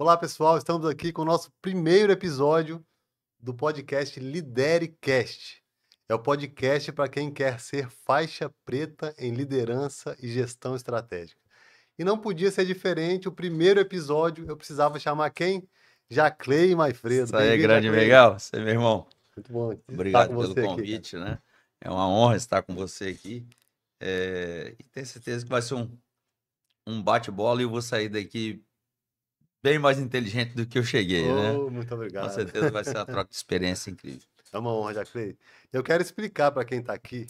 Olá, pessoal. Estamos aqui com o nosso primeiro episódio do podcast LidereCast. É o podcast para quem quer ser faixa preta em liderança e gestão estratégica. E não podia ser diferente, o primeiro episódio eu precisava chamar quem? Jaclei Maifredo. Isso aí, Bem-vindo, grande Jaclei. Miguel. Você, meu irmão, Muito bom estar com obrigado pelo você aqui, cara. convite, né? É uma honra estar com você aqui. E tenho certeza que vai ser um bate-bola e eu vou sair daqui bem mais inteligente do que eu cheguei, né? Oh, muito Com obrigado. certeza vai ser uma troca de experiência incrível. É uma honra, Jaclei. Eu quero explicar para quem está aqui.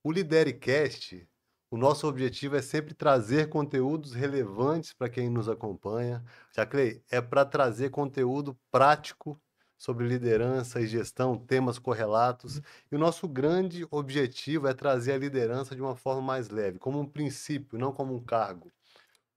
O LidereCast, o nosso objetivo é sempre trazer conteúdos relevantes para quem nos acompanha. Jaclei, é para trazer conteúdo prático sobre liderança e gestão, temas correlatos. E o nosso grande objetivo é trazer a liderança de uma forma mais leve, como um princípio, não como um cargo,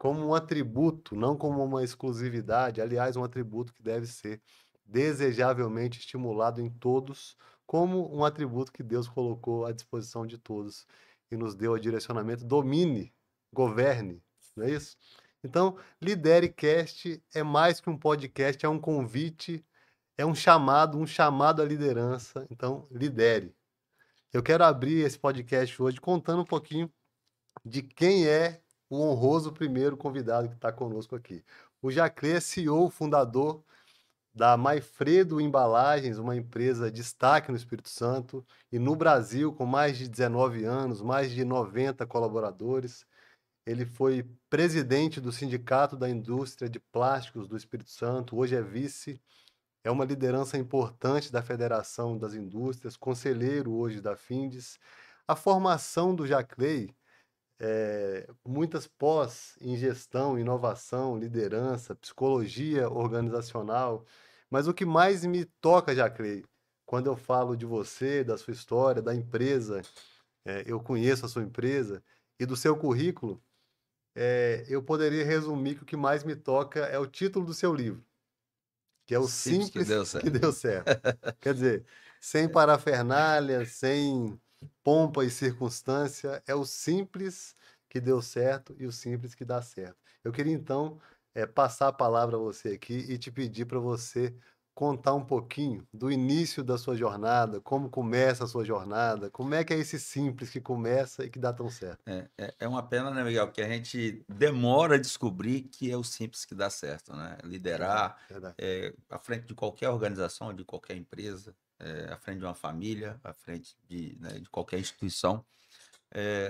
como um atributo, não como uma exclusividade. Aliás, um atributo que deve ser desejavelmente estimulado em todos, como um atributo que Deus colocou à disposição de todos e nos deu o direcionamento. Domine, governe, não é isso? Então, LidereCast é mais que um podcast, é um convite, é um chamado à liderança. Então, lidere. Eu quero abrir esse podcast hoje contando um pouquinho de quem é o honroso primeiro convidado que está conosco aqui. O Jaclé é CEO, fundador da Maifredo Embalagens, uma empresa de destaque no Espírito Santo e no Brasil, com mais de 19 anos, mais de 90 colaboradores. Ele foi presidente do Sindicato da Indústria de Plásticos do Espírito Santo, hoje é vice, é uma liderança importante da Federação das Indústrias, conselheiro hoje da Findes. A formação do Jaclay, muitas pós em gestão, inovação, liderança, psicologia organizacional. Mas o que mais me toca, Jaclay, quando eu falo de você, da sua história, da empresa, eu conheço a sua empresa e do seu currículo, eu poderia resumir que o que mais me toca é o título do seu livro, que é o Simples que Simples deu que certo. deu certo. Quer dizer, sem parafernália, sem pompa e circunstância, é o simples que deu certo e o simples que dá certo. Eu queria então passar a palavra a você aqui e te pedir para você contar um pouquinho do início da sua jornada, como começa a sua jornada, como é que é esse simples que começa e que dá tão certo. É uma pena, né, Miguel, que a gente demora a descobrir que é o simples que dá certo, né? Verdade, Liderar verdade. à frente de qualquer organização, de qualquer empresa, à frente de uma família, à frente né, de qualquer instituição.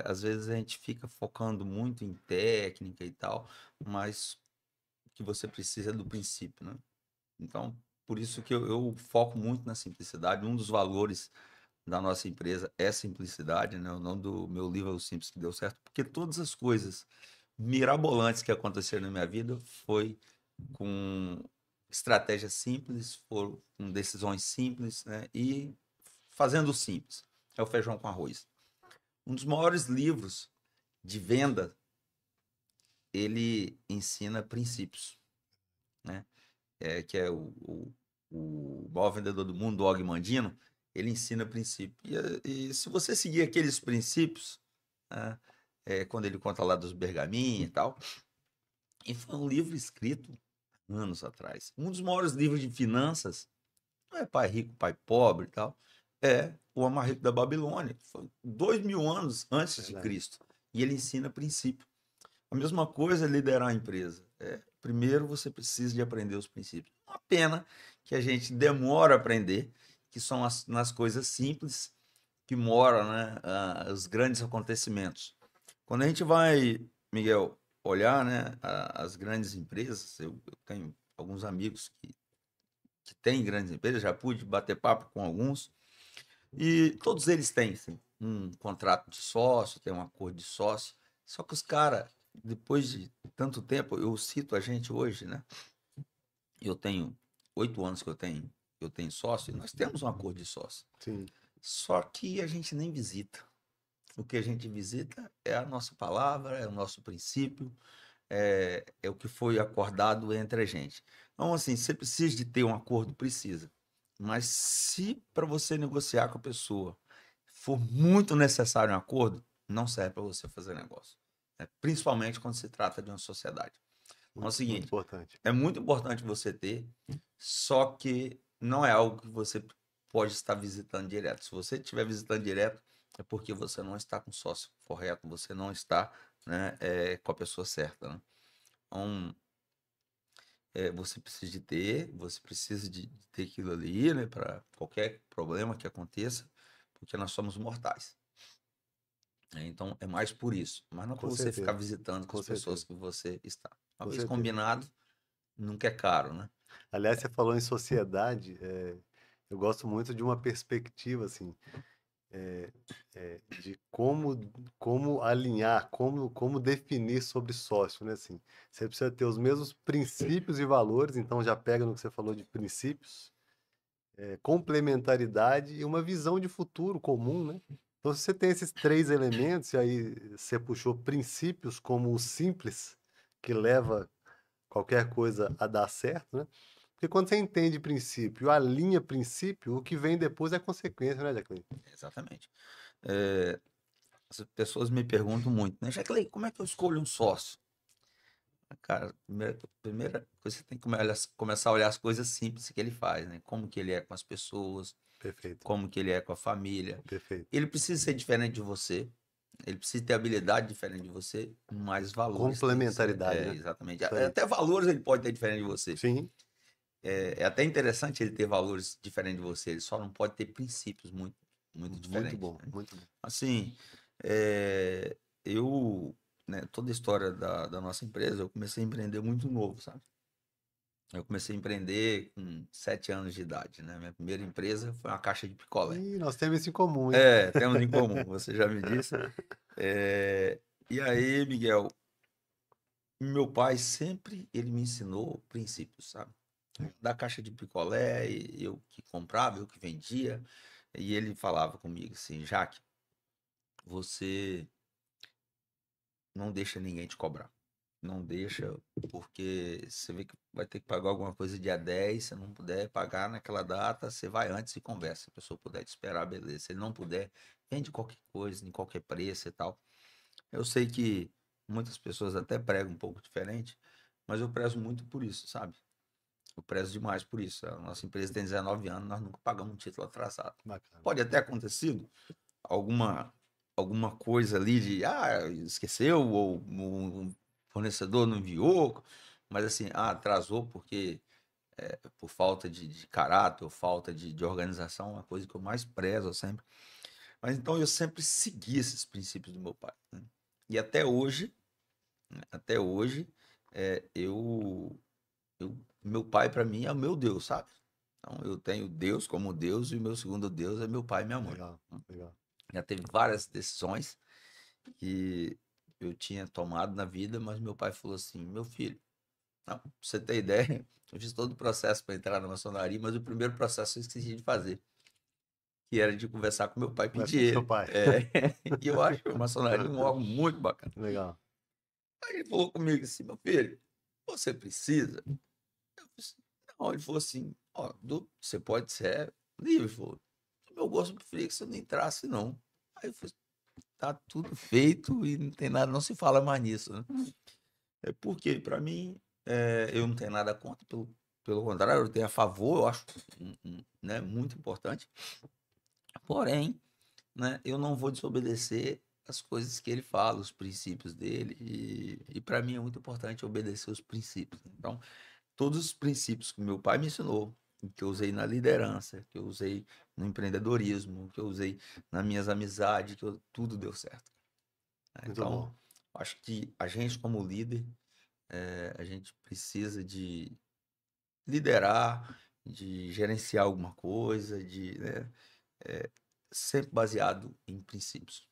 Às vezes a gente fica focando muito em técnica e tal, mas o que você precisa é do princípio, né? Então, por isso que eu foco muito na simplicidade. Um dos valores da nossa empresa é simplicidade, né? O nome do meu livro é O Simples que Deu Certo, porque todas as coisas mirabolantes que aconteceram na minha vida foi com estratégias simples, foram com decisões simples, né? E fazendo simples. É o feijão com arroz. Um dos maiores livros de venda, ele ensina princípios, né? Que é o maior vendedor do mundo, Og Mandino, ele ensina princípio. E se você seguir aqueles princípios, né, quando ele conta lá dos pergaminhos e tal, e foi um livro escrito anos atrás. Um dos maiores livros de finanças, não é Pai Rico, Pai Pobre e tal, é o Homem Rico da Babilônia. Foi 2000 anos antes de Verdade. Cristo. E ele ensina princípio. A mesma coisa é liderar a empresa. Primeiro você precisa de aprender os princípios. Uma pena que a gente demora a aprender, que são nas coisas simples que moram, né, os grandes acontecimentos. Quando a gente vai, Miguel, olhar, né, as grandes empresas, eu tenho alguns amigos que têm grandes empresas, já pude bater papo com alguns, e todos eles têm, sim, um contrato de sócio, tem um acordo de sócio. Só que os caras, depois de tanto tempo, eu cito a gente hoje, né? Eu tenho 8 anos que eu tenho sócio, e nós temos um acordo de sócio. Sim. Só que a gente nem visita. O que a gente visita é a nossa palavra, é o nosso princípio, é o que foi acordado entre a gente. Então, assim, você precisa de ter um acordo, precisa. Mas se para você negociar com a pessoa for muito necessário um acordo, não serve para você fazer negócio. Principalmente quando se trata de uma sociedade. Então é o Muito seguinte, importante. é muito importante você ter, só que não é algo que você pode estar visitando direto. Se você estiver visitando direto, é porque você não está com o sócio correto, você não está, né, com a pessoa certa, né? Então, você precisa de ter, você precisa de ter aquilo ali, né, para qualquer problema que aconteça, porque nós somos mortais. Né? Então, é mais por isso, mas não Com por você ficar certeza, visitando com com as pessoas certeza, que você está. Uma com vez certeza. combinado, nunca é caro, né? Aliás, você falou em sociedade, eu gosto muito de uma perspectiva, assim, de como alinhar, como definir sobre sócio, né, assim. Você precisa ter os mesmos princípios e valores, então já pega no que você falou de princípios, complementaridade e uma visão de futuro comum, né? Então, se você tem esses três elementos, e aí você puxou princípios como o simples, que leva qualquer coisa a dar certo, né? Porque quando você entende princípio, alinha princípio, o que vem depois é consequência, né, Jacqueline? Exatamente. Eh, as pessoas me perguntam muito, né? Jacqueline, como é que eu escolho um sócio? Cara, primeira coisa, você tem que começar a olhar as coisas simples que ele faz, né? Como que ele é com as pessoas, Perfeito, como que ele é com a família. perfeito. Ele precisa ser diferente de você, ele precisa ter habilidade diferente de você, mas valores têm que ser, Complementaridade, né? exatamente. Isso aí. Até valores ele pode ter diferente de você. Sim, É até interessante ele ter valores diferentes de você, ele só não pode ter princípios muito muito diferentes, bom, né? muito bom. Assim, eh, eu, né, toda a história da nossa empresa, eu comecei a empreender muito novo, sabe? Eu comecei a empreender com 7 anos de idade, né? Minha primeira empresa foi uma caixa de picolé. E nós temos isso em comum, hein? É, temos em comum, você já me disse. E aí, Miguel, meu pai sempre ele me ensinou princípios, sabe? Da caixa de picolé, e eu que comprava, eu que vendia, e ele falava comigo assim, Jaque, você não deixa ninguém te cobrar. Não deixa, porque você vê que vai ter que pagar alguma coisa dia 10, se não puder pagar naquela data, você vai antes e conversa. Se a pessoa puder te esperar, beleza. Se ele não puder, vende qualquer coisa, em qualquer preço e tal. Eu sei que muitas pessoas até pregam um pouco diferente, mas eu prezo muito por isso, sabe? Eu prezo demais por isso. A nossa empresa tem 19 anos, nós nunca pagamos um título atrasado. Bacana. Pode até acontecido alguma alguma coisa ali de esqueceu ou o fornecedor não enviou, mas assim, atrasou porque por falta de caráter ou falta de organização, uma coisa que eu mais prezo sempre. Mas então eu sempre segui esses princípios do meu pai, né? E até hoje, meu pai para mim é o meu Deus, sabe? Então eu tenho Deus como Deus e o meu segundo Deus é meu pai e minha mãe. Legal, legal. Já teve várias decisões que eu tinha tomado na vida, mas meu pai falou assim: meu filho, não, pra você ter ideia, eu fiz todo o processo para entrar na maçonaria, mas o primeiro processo eu esqueci de fazer, que era de conversar com meu pai e pedir Conversar com seu ele. pai. E eu acho a maçonaria um órgão muito bacana. Legal. Aí ele falou comigo assim: meu filho, você precisa? Eu falei assim, não, ele falou assim: ó, você pode ser livre. Ele falou: o meu gosto preferia que você não entrasse, não. Aí eu falei: tá tudo feito e não tem nada, não se fala mais nisso, né? É porque, para mim, eu não tenho nada contra, pelo contrário, eu tenho a favor, eu acho, né, muito importante. Porém, né, eu não vou desobedecer as coisas que ele fala, os princípios dele, e para mim é muito importante obedecer os princípios. Então, todos os princípios que meu pai me ensinou, que eu usei na liderança, que eu usei no empreendedorismo, que eu usei nas minhas amizades, tudo deu certo, né? Muito Então, bom. acho que a gente, como líder, a gente precisa de liderar, de gerenciar alguma coisa, né, eh, sempre baseado em princípios.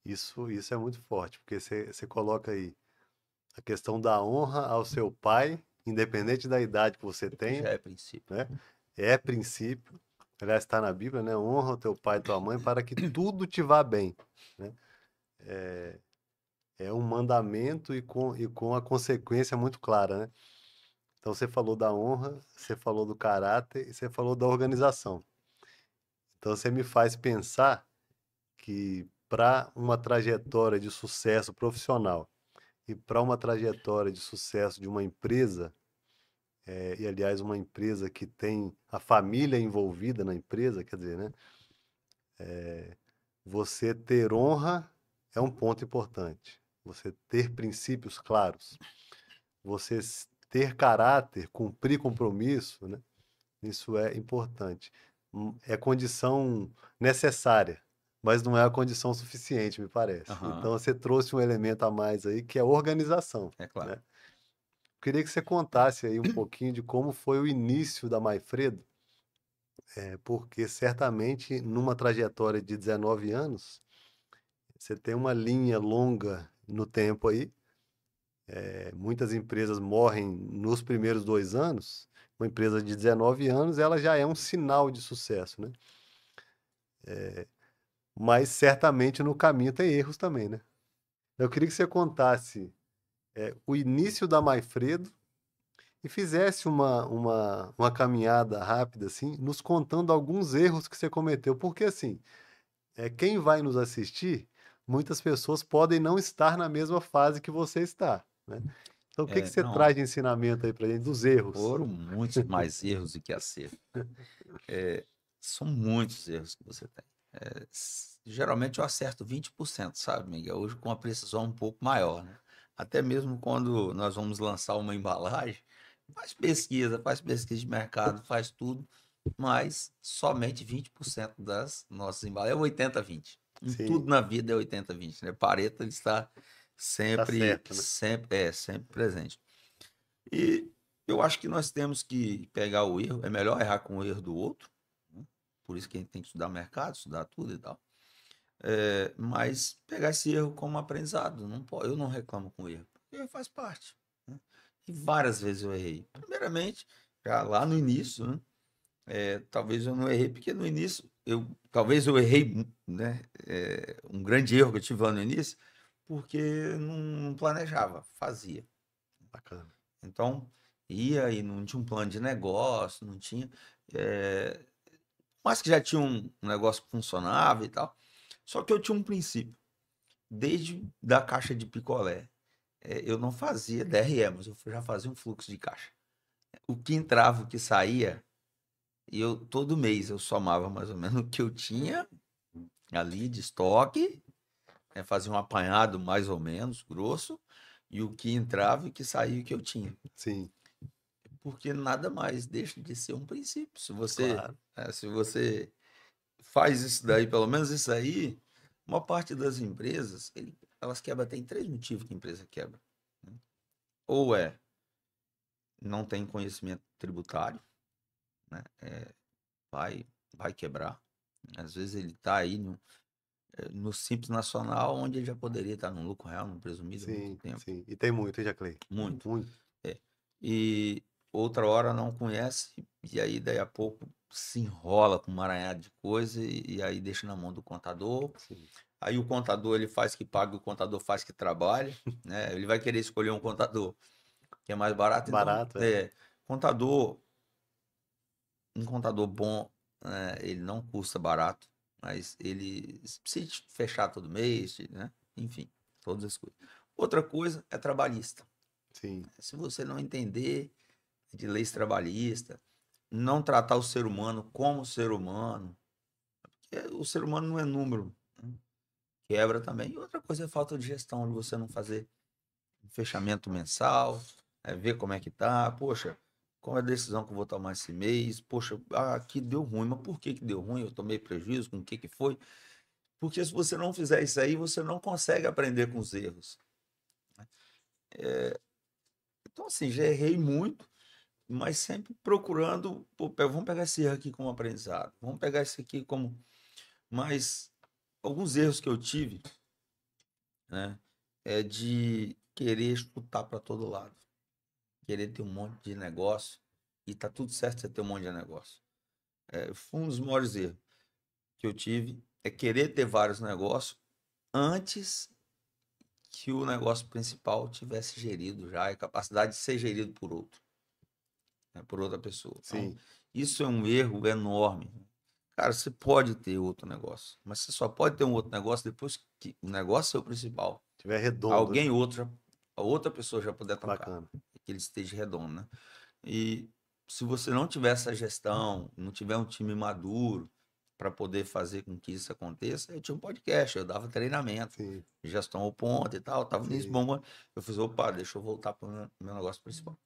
Isso é muito forte, porque você coloca aí a questão da honra ao seu pai, independente da idade que você Que tenha, já é princípio. né? É princípio. Aliás, está na Bíblia, né? Honra o teu pai e tua mãe para que tudo te vá bem, né? É um mandamento e com a consequência muito clara, né? Então você falou da honra, você falou do caráter e você falou da organização. Então você me faz pensar que para uma trajetória de sucesso profissional E para uma trajetória de sucesso de uma empresa, e aliás, uma empresa que tem a família envolvida na empresa, quer dizer, né? Você ter honra é um ponto importante. Você ter princípios claros. Você ter caráter, cumprir compromisso, né? Isso é importante. É condição necessária, mas não é a condição suficiente, me parece. Aham, Então você trouxe um elemento a mais aí, que é organização, é claro. né? Queria que você contasse aí um pouquinho de como foi o início da Maifredo, porque certamente numa trajetória de 19 anos, você tem uma linha longa no tempo aí. Muitas empresas morrem nos primeiros 2 anos. Uma empresa de 19 anos, ela já é um sinal de sucesso, né? Mas certamente no caminho tem erros também, né? Eu queria que você contasse o início da Maifredo e fizesse uma caminhada rápida, assim, nos contando alguns erros que você cometeu. Porque, assim, quem vai nos assistir, muitas pessoas podem não estar na mesma fase que você está, né? Então, o que que você Não, traz de ensinamento aí pra gente dos erros? foram muitos mais erros do que acertos. São muitos erros que você tem. Geralmente eu acerto 20%, sabe, Miguel? Hoje com uma precisão um pouco maior, né? Até mesmo quando nós vamos lançar uma embalagem, faz pesquisa de mercado, faz tudo, mas somente 20% das nossas embalagens é 80-20. Em Sim, tudo na vida é 80-20, né? Pareto ele está tá sempre, certo, né? sempre presente. E eu acho que nós temos que pegar o erro, é melhor errar com o erro do outro, né? Por isso que a gente tem que estudar mercado, estudar tudo e tal. Mas pegar esse erro como aprendizado, não pode, eu não reclamo com o erro, porque erro faz parte, né? E várias vezes eu errei. Primeiramente, já lá no início, né? Talvez eu não errei, porque no início, talvez eu errei, né? Um grande erro que eu tive lá no início, porque não planejava, fazia. Bacana. Então, ia e não tinha um plano de negócio, não tinha. eh, mas que já tinha um negócio que funcionava e tal. Só que eu tinha um princípio. Desde da caixa de picolé, eu não fazia DRE, mas eu já fazia um fluxo de caixa. O que entrava, o que saía, e eu todo mês eu somava mais ou menos o que eu tinha ali de estoque, fazia um apanhado mais ou menos grosso, e o que entrava e o que saía o que eu tinha. Sim, Porque nada mais deixa de ser um princípio. claro. Se você faz isso daí, pelo menos isso aí, uma parte das empresas, elas quebram, tem três motivos que a empresa quebra, né? Ou não tem conhecimento tributário, né? Vai, vai quebrar. Às vezes ele está aí no Simples Nacional, onde ele já poderia estar no lucro real, no presumido há muito Sim, tempo. sim. E tem muito, hein, Jaclay? Muito. Muito. É. E outra hora não conhece, e aí daí a pouco se enrola com um emaranhado de coisa e aí deixa na mão do contador. Sim. Aí o contador ele faz que paga, o contador faz que trabalha, né? Ele vai querer escolher um contador que é mais barato, então, Barato, é. contador, um contador bom, ele não custa barato, mas ele precisa fechar todo mês, né? Enfim, todas as coisas. Outra coisa é trabalhista. Sim, Se você não entender de leis trabalhistas, não tratar o ser humano como ser humano, porque o ser humano não é número, né? Quebra também. E outra coisa é falta de gestão, de você não fazer um fechamento mensal, ver como é que tá, poxa, qual é a decisão que eu vou tomar esse mês, poxa, aqui deu ruim, mas por que que deu ruim? Eu tomei prejuízo, com o que que foi? Porque se você não fizer isso aí, você não consegue aprender com os erros. Então, assim, já errei muito, mas sempre procurando, pô, vamos pegar esse erro aqui como aprendizado, vamos pegar esse aqui como. Mas alguns erros que eu tive, né, é de querer chutar para todo lado, querer ter um monte de negócio, e tá tudo certo você ter um monte de negócio. Foi um dos maiores erros que eu tive, é querer ter vários negócios antes que o negócio principal tivesse gerido já, e capacidade de ser gerido por outro, né, por outra pessoa. Então, sim. isso é um erro enorme. Cara, você pode ter outro negócio, mas você só pode ter um outro negócio depois que o negócio é o principal. Tiver redondo, né? Alguém outro já a outra pessoa já puder tocar, Bacana. que ele esteja redondo, né? E se você não tiver essa gestão, não tiver um time maduro para poder fazer com que isso aconteça, eu tinha um podcast, eu dava treinamento, Sim, gestão ao ponto e tal, tava nisso, sim. bom. Eu fiz, opa, deixa eu voltar para o meu negócio principal.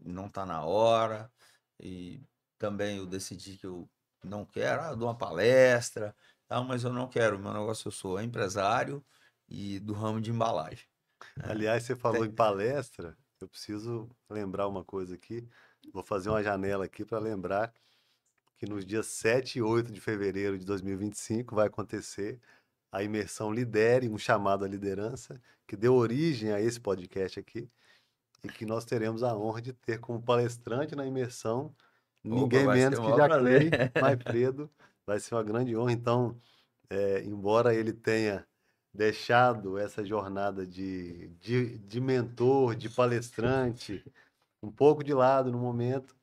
Não tá na hora, e também eu decidi que eu não quero, eu dou uma palestra, tal, mas eu não quero, meu negócio eu sou empresário e do ramo de embalagem. Né? Aliás, você falou em palestra, eu preciso lembrar uma coisa aqui. Vou fazer uma janela aqui para lembrar que nos dias 7 e 8 de fevereiro de 2025 vai acontecer a imersão Lidere, um chamado à liderança, que deu origem a esse podcast aqui, e que nós teremos a honra de ter como palestrante na imersão Opa, ninguém vai ser menos o que maior prazer. Jaclay Maifredo. Vai ser uma grande honra. Então, embora ele tenha deixado essa jornada de mentor, de palestrante, um pouco de lado no momento,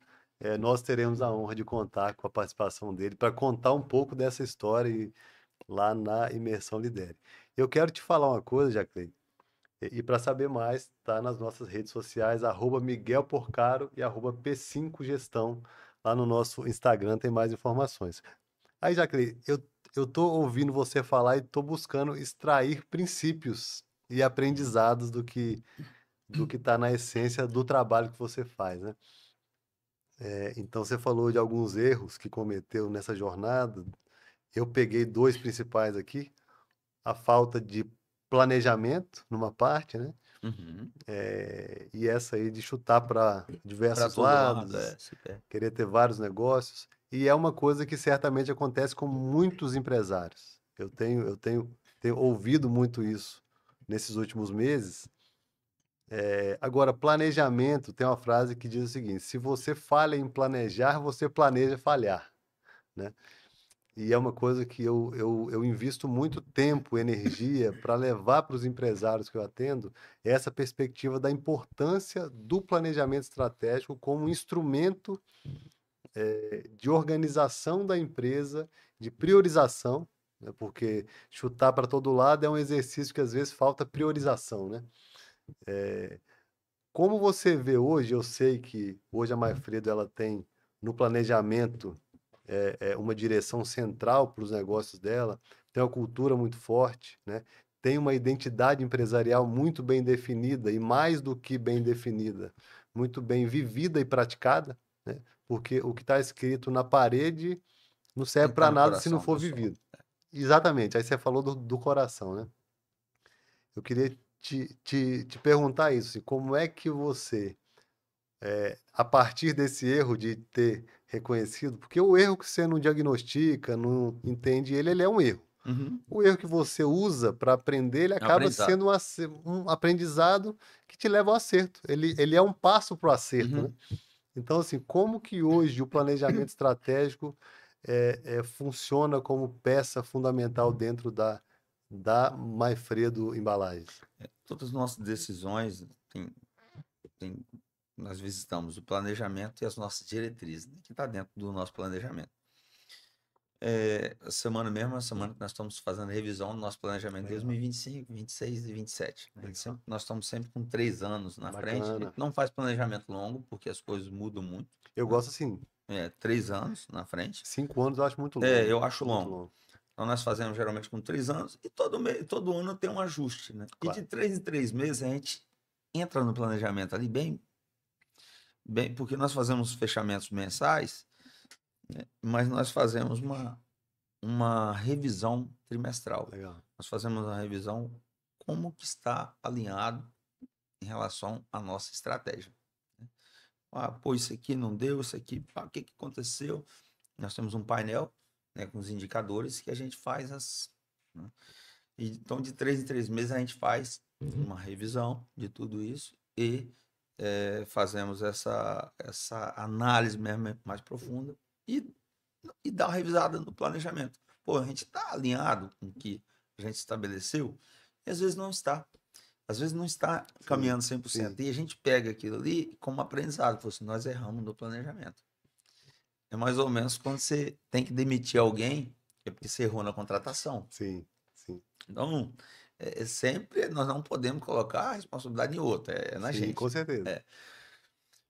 nós teremos a honra de contar com a participação dele para contar um pouco dessa história lá na Imersão Lidere. Eu quero te falar uma coisa, Jacqueline, e para saber mais, tá nas nossas redes sociais, Miguel Porcaro e P5 Gestão. Lá no nosso Instagram tem mais informações. Aí, Jacqueline, eu tô ouvindo você falar e tô buscando extrair princípios e aprendizados do que está na essência do trabalho que você faz, né? Então, você falou de alguns erros que cometeu nessa jornada. Eu peguei dois principais aqui. A falta de planejamento, numa parte, né? Uhum. E essa aí de chutar para Para diversos todo lado, lados, se perde. querer ter vários negócios. E é uma coisa que certamente acontece com muitos empresários. Eu tenho ouvido muito isso nesses últimos meses. Agora, planejamento, tem uma frase que diz o seguinte: se você falha em planejar, você planeja falhar, né? E é uma coisa que eu invisto muito tempo, energia para levar para os empresários que eu atendo essa perspectiva da importância do planejamento estratégico como um instrumento de organização da empresa, de priorização, né? Porque chutar para todo lado é um exercício que às vezes falta priorização, né? Como você vê hoje, eu sei que hoje a Maifredo ela tem no planejamento uma direção central para os negócios dela, tem uma cultura muito forte, né? Tem uma identidade empresarial muito bem definida e mais do que bem definida, muito bem vivida e praticada, né? Porque o que está escrito na parede não Tem serve que estar para no nada se não coração, for pessoal. vivido. Exatamente. Aí você falou do coração, né? Eu queria te perguntar isso, assim, como é que você a partir desse erro de ter reconhecido, porque o erro que você não diagnostica, não entende ele é um erro. Uhum. O erro que você usa para aprender, ele É um acaba aprendizado. sendo um aprendizado que te leva ao acerto. Ele é um passo para o acerto, né? Uhum. Então, assim, como que hoje o planejamento estratégico funciona como peça fundamental dentro da Maifredo Embalagens? Todas as nossas decisões, tem, nós visitamos o planejamento e as nossas diretrizes, né, que está dentro do nosso planejamento. A semana mesmo, a semana que nós estamos fazendo revisão do nosso planejamento Legal. 2025, 26 e 27. Legal. Nós estamos sempre com 3 anos na frente. A Bacana. gente não faz planejamento longo, porque as coisas mudam muito. Eu Né? gosto assim, 3 anos na frente. 5 anos eu acho muito longo, Eu acho muito longo. longo. Então nós fazemos geralmente com 3 anos e todo ano tem um ajuste, né? E de Claro. 3 em 3 meses a gente entra no planejamento ali bem, porque nós fazemos fechamentos mensais, né? Mas nós fazemos uma revisão trimestral. Legal. Nós fazemos uma revisão como que está alinhado em relação à nossa estratégia. Né? Pô, isso aqui não deu, isso aqui, o que aconteceu? Nós temos um painel, né, com os indicadores que a gente faz né? Então, de 3 em 3 meses, a gente faz uma revisão de tudo isso e fazemos essa análise mesmo mais profunda e dá uma revisada no planejamento. Pô, a gente está alinhado com o que a gente estabeleceu? E às vezes não está. Às vezes não está Sim, caminhando 100%. sim. E a gente pega aquilo ali como aprendizado. Falou assim, nós erramos no planejamento. É mais ou menos quando você tem que demitir alguém, é porque você errou na contratação. Sim, sim. Então, sempre nós não podemos colocar a responsabilidade em outro, é na Sim, gente. com certeza. É.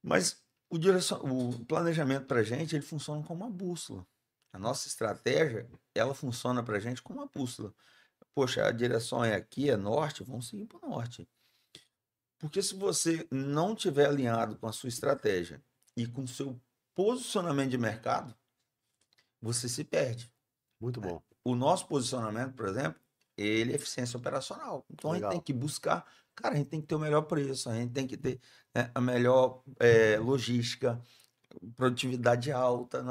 Mas o planejamento para a gente, ele funciona como uma bússola. A nossa estratégia, ela funciona para a gente como uma bússola. Poxa, a direção é aqui, é norte, vamos seguir para o norte. Porque se você não tiver alinhado com a sua estratégia e com o seu posicionamento de mercado, você se perde. Muito bom. O nosso posicionamento, por exemplo, ele é eficiência operacional. Então a gente tem Legal. que buscar, cara, a gente tem que ter o melhor preço, a gente tem que ter, né, a melhor logística, produtividade alta.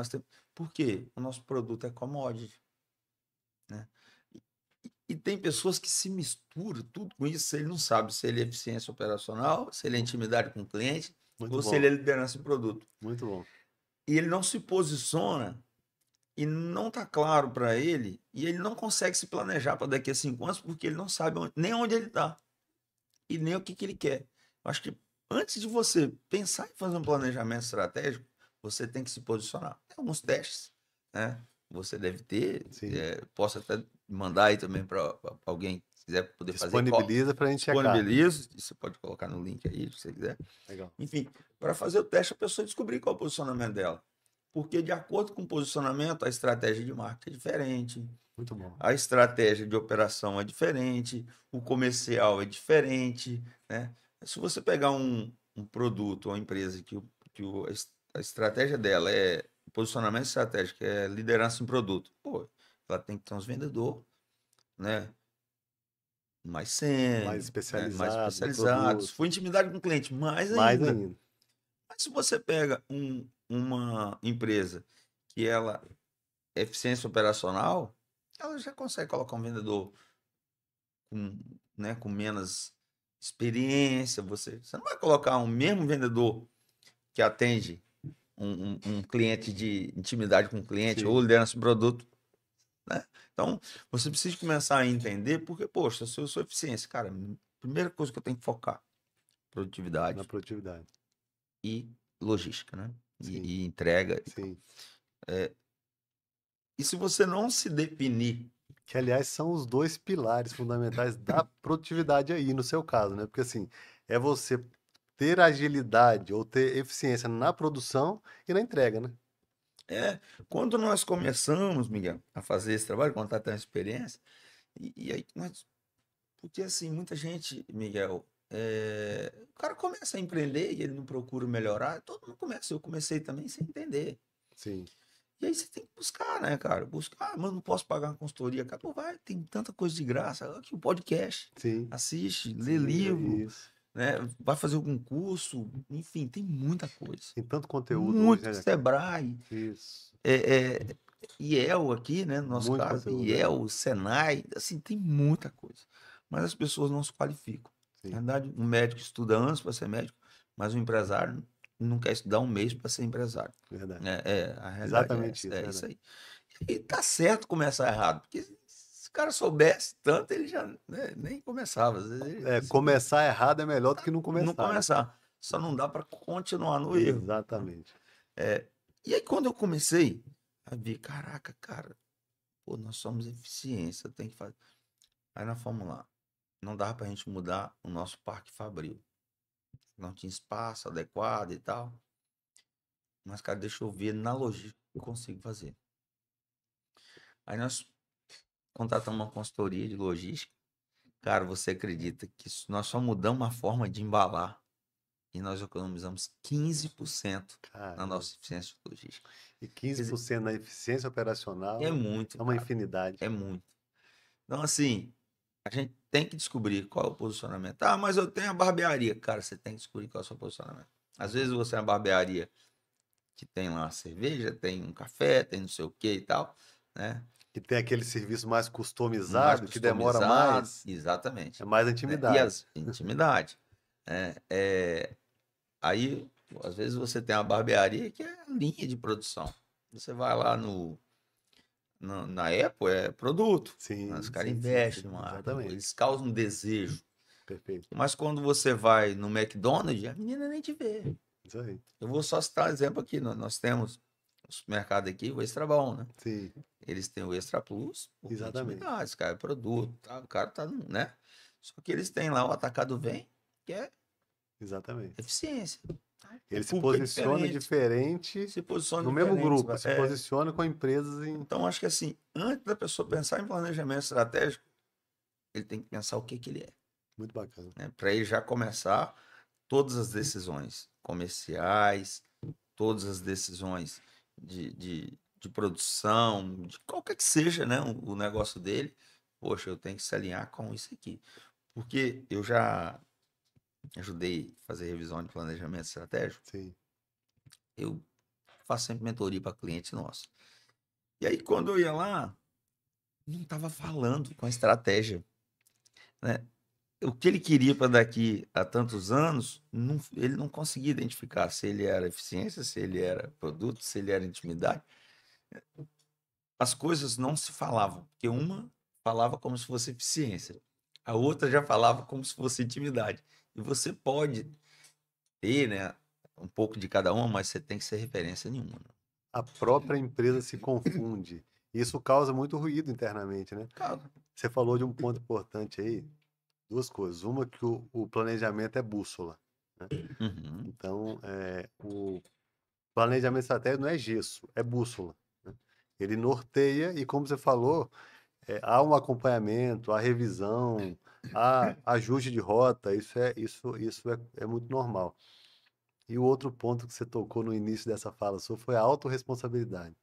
Por quê? O nosso produto é commodity, né? E tem pessoas que se misturam tudo com isso, ele não sabe se ele é eficiência operacional, se ele é intimidade com o cliente, Muito ou se bom. ele é liderança em produto. Muito bom. E ele não se posiciona e não está claro para ele, e ele não consegue se planejar para daqui a 5 anos, porque ele não sabe nem onde ele está e nem o que ele quer. Eu acho que antes de você pensar em fazer um planejamento estratégico, você tem que se posicionar. Tem alguns testes, né? Você deve ter, Sim. posso até mandar aí também para alguém que quiser poder fazer. Disponibiliza para a gente checar. Disponibilizo, você pode colocar no link aí, se você quiser. Legal. Enfim, para fazer o teste, a pessoa descobrir qual é o posicionamento dela. Porque, de acordo com o posicionamento, a estratégia de marketing é diferente, Muito bom. a estratégia de operação é diferente, o comercial é diferente, né? Se você pegar um produto ou uma empresa a estratégia dela é posicionamento estratégico, é liderança em produto, pô, ela tem que ter uns vendedores, né? Mais Mais sênior, né? Mais especializado no especializados. Se produto. for intimidade com o cliente, mais Mais ainda. ainda. Mas se você pega uma empresa que ela é eficiência operacional, ela já consegue colocar um vendedor com, né, com menos experiência. Você não vai colocar um mesmo vendedor que atende um cliente de intimidade com o cliente ou Sim. liderança de produto, né? Então, você precisa começar a entender porque, poxa, se eu sou eficiência, cara, primeira coisa que eu tenho que focar, Na produtividade produtividade. e logística, né? Sim. E entrega. Sim. E se você não se definir, Que, aliás, são os dois pilares fundamentais da produtividade aí, no seu caso, né? Porque, assim, é você ter agilidade ou ter eficiência na produção e na entrega, né? quando nós começamos, Miguel, a fazer esse trabalho, contar tanta experiência, e aí porque assim, muita gente, Miguel, o cara começa a empreender e ele não procura melhorar, todo mundo começa, eu comecei também sem entender. Sim. E aí você tem que buscar, né, cara? Buscar, mas não posso pagar uma consultoria. Cara, pô, vai, tem tanta coisa de graça. Aqui o podcast, Sim. assiste, lê Sim, livro, isso. né? Vai fazer algum curso, enfim, tem muita coisa. Tem tanto conteúdo hoje, Muito né, Jacqueline? Sebrae, Isso. IEL aqui, né? No nosso Muito caso, conteúdo, IEL, Senai, assim, tem muita coisa. Mas as pessoas não se qualificam. Na Sim. verdade, um médico estuda anos para ser médico, mas um empresário não quer estudar um mês para ser empresário. Verdade. A realidade Exatamente é isso, isso verdade. aí. E tá certo começar errado, porque se o cara soubesse tanto, ele já, né, nem começava. Às vezes ele Começar errado é melhor do que não não começar, né? começar. Só não dá para continuar no erro. Exatamente. E aí, quando eu comecei a ver, caraca, cara, pô, nós somos eficiência, tem que fazer. Aí nós fomos lá. Não dava pra gente mudar o nosso parque fabril. Não tinha espaço adequado e tal. Mas, cara, deixa eu ver na logística o que eu consigo fazer. Aí nós contratamos uma consultoria de logística. Cara, você acredita que nós só mudamos a forma de embalar e nós economizamos 15% na Caramba. nossa eficiência de logística. E Quer dizer, 15% na eficiência operacional é muito, é uma cara. infinidade. É muito. Então, assim, a gente tem que descobrir qual é o posicionamento. Ah, mas eu tenho a barbearia. Cara, você tem que descobrir qual é o seu posicionamento. Às vezes você é uma barbearia que tem lá uma cerveja, tem um café, tem não sei o que e tal, né? Que tem aquele serviço mais Mais customizado, que demora customizado, mais, exatamente. é mais Né? E intimidade. as intimidade. Aí, às vezes você tem uma barbearia que é a linha de produção. Você vai lá na Apple, é produto. Sim, Os caras sim, investem no marketing, exatamente. eles causam um desejo. Perfeito. Mas quando você vai no McDonald's, a menina nem te vê. Isso aí. Eu vou só citar um exemplo aqui. Nós temos o supermercado aqui, o Extra Bom, né? Sim, Eles têm o Extra Plus por 20 exatamente. unidades, cara, é produto, tá? O cara tá, né? Só que eles têm lá o Atacado Vem, que é Exatamente. eficiência. O Ele se público é posiciona diferente, diferente se posiciona no mesmo diferente. grupo, se posiciona com empresas em. Então, acho que assim, antes da pessoa pensar em planejamento estratégico, ele tem que pensar o que que ele é, Muito bacana. né? Para ele já começar todas as decisões comerciais, todas as decisões de produção, de qualquer que seja, né, o negócio dele. Poxa, eu tenho que se alinhar com isso aqui. Porque eu já ajudei a fazer revisão de planejamento estratégico. Sim, Eu faço sempre mentoria para cliente nosso. E aí, quando eu ia lá, não estava falando com a estratégia, né? O que ele queria para daqui a tantos anos, ele não conseguia identificar se ele era eficiência, se ele era produto, se ele era intimidade. As coisas não se falavam, porque uma falava como se fosse eficiência, a outra já falava como se fosse intimidade. E você pode ter, né, um pouco de cada uma, mas você tem que ser referência nenhuma, né? a própria empresa se confunde. Isso causa muito ruído internamente, né? Cara, Você falou de um ponto importante aí, duas coisas. Uma que o planejamento é bússola, né? uhum, Então, o planejamento estratégico não é gesso, é bússola, né? Ele norteia e, como você falou, há um acompanhamento, há revisão, há ajuste de rota, isso é muito normal. E o outro ponto que você tocou no início dessa fala sua foi a autorresponsabilidade.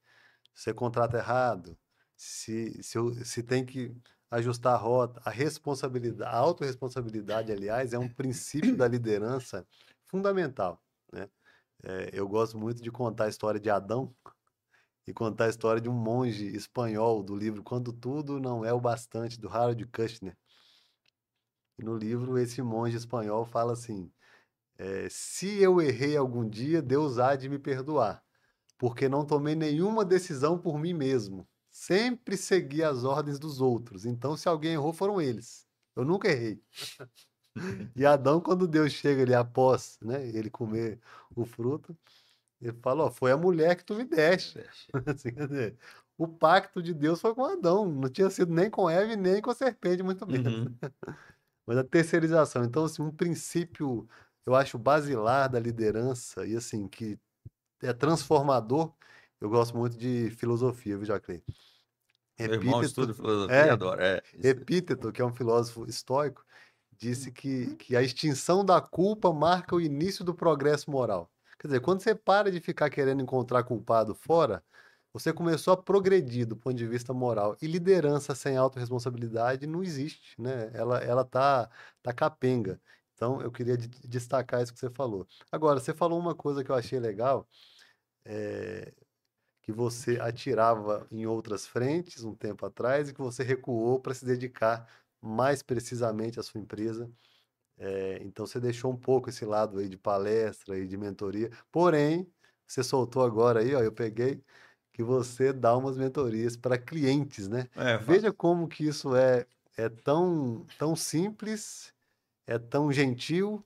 Se você contrata errado, se tem que ajustar a rota, a responsabilidade, a autorresponsabilidade, aliás, é um princípio da liderança fundamental, né? Eu gosto muito de contar a história de Adão e contar a história de um monge espanhol do livro Quando Tudo Não É o Bastante, do Harold Kushner. E no livro, esse monge espanhol fala assim: se eu errei algum dia, Deus há de me perdoar, porque não tomei nenhuma decisão por mim mesmo. Sempre segui as ordens dos outros. Então, se alguém errou, foram eles. Eu nunca errei. E Adão, quando Deus chega ali após, né, ele comer o fruto, ele fala: ó, foi a mulher que tu me deste. Assim, quer dizer, o pacto de Deus foi com Adão, não tinha sido nem com Eva e nem com a serpente, muito menos. uhum. Mas a terceirização. Então, assim, um princípio, eu acho, basilar da liderança e, assim, que é transformador. Eu gosto muito de filosofia, viu, Jacqueline? Meu irmão Epíteto, estuda filosofia e é, adora. É, isso. Epíteto, que é um filósofo estoico, disse que a extinção da culpa marca o início do progresso moral. Quer dizer, quando você para de ficar querendo encontrar culpado fora, você começou a progredir do ponto de vista moral. E liderança sem autorresponsabilidade não existe, né? Ela tá capenga. Então, eu queria destacar isso que você falou. Agora, você falou uma coisa que eu achei legal, que você atirava em outras frentes um tempo atrás e que você recuou para se dedicar mais precisamente à sua empresa. Então você deixou um pouco esse lado aí de palestra e de mentoria. Porém, você soltou agora aí, ó, eu peguei que você dá umas mentorias para clientes, né? É, Veja faço. como que isso é tão simples, é tão gentil,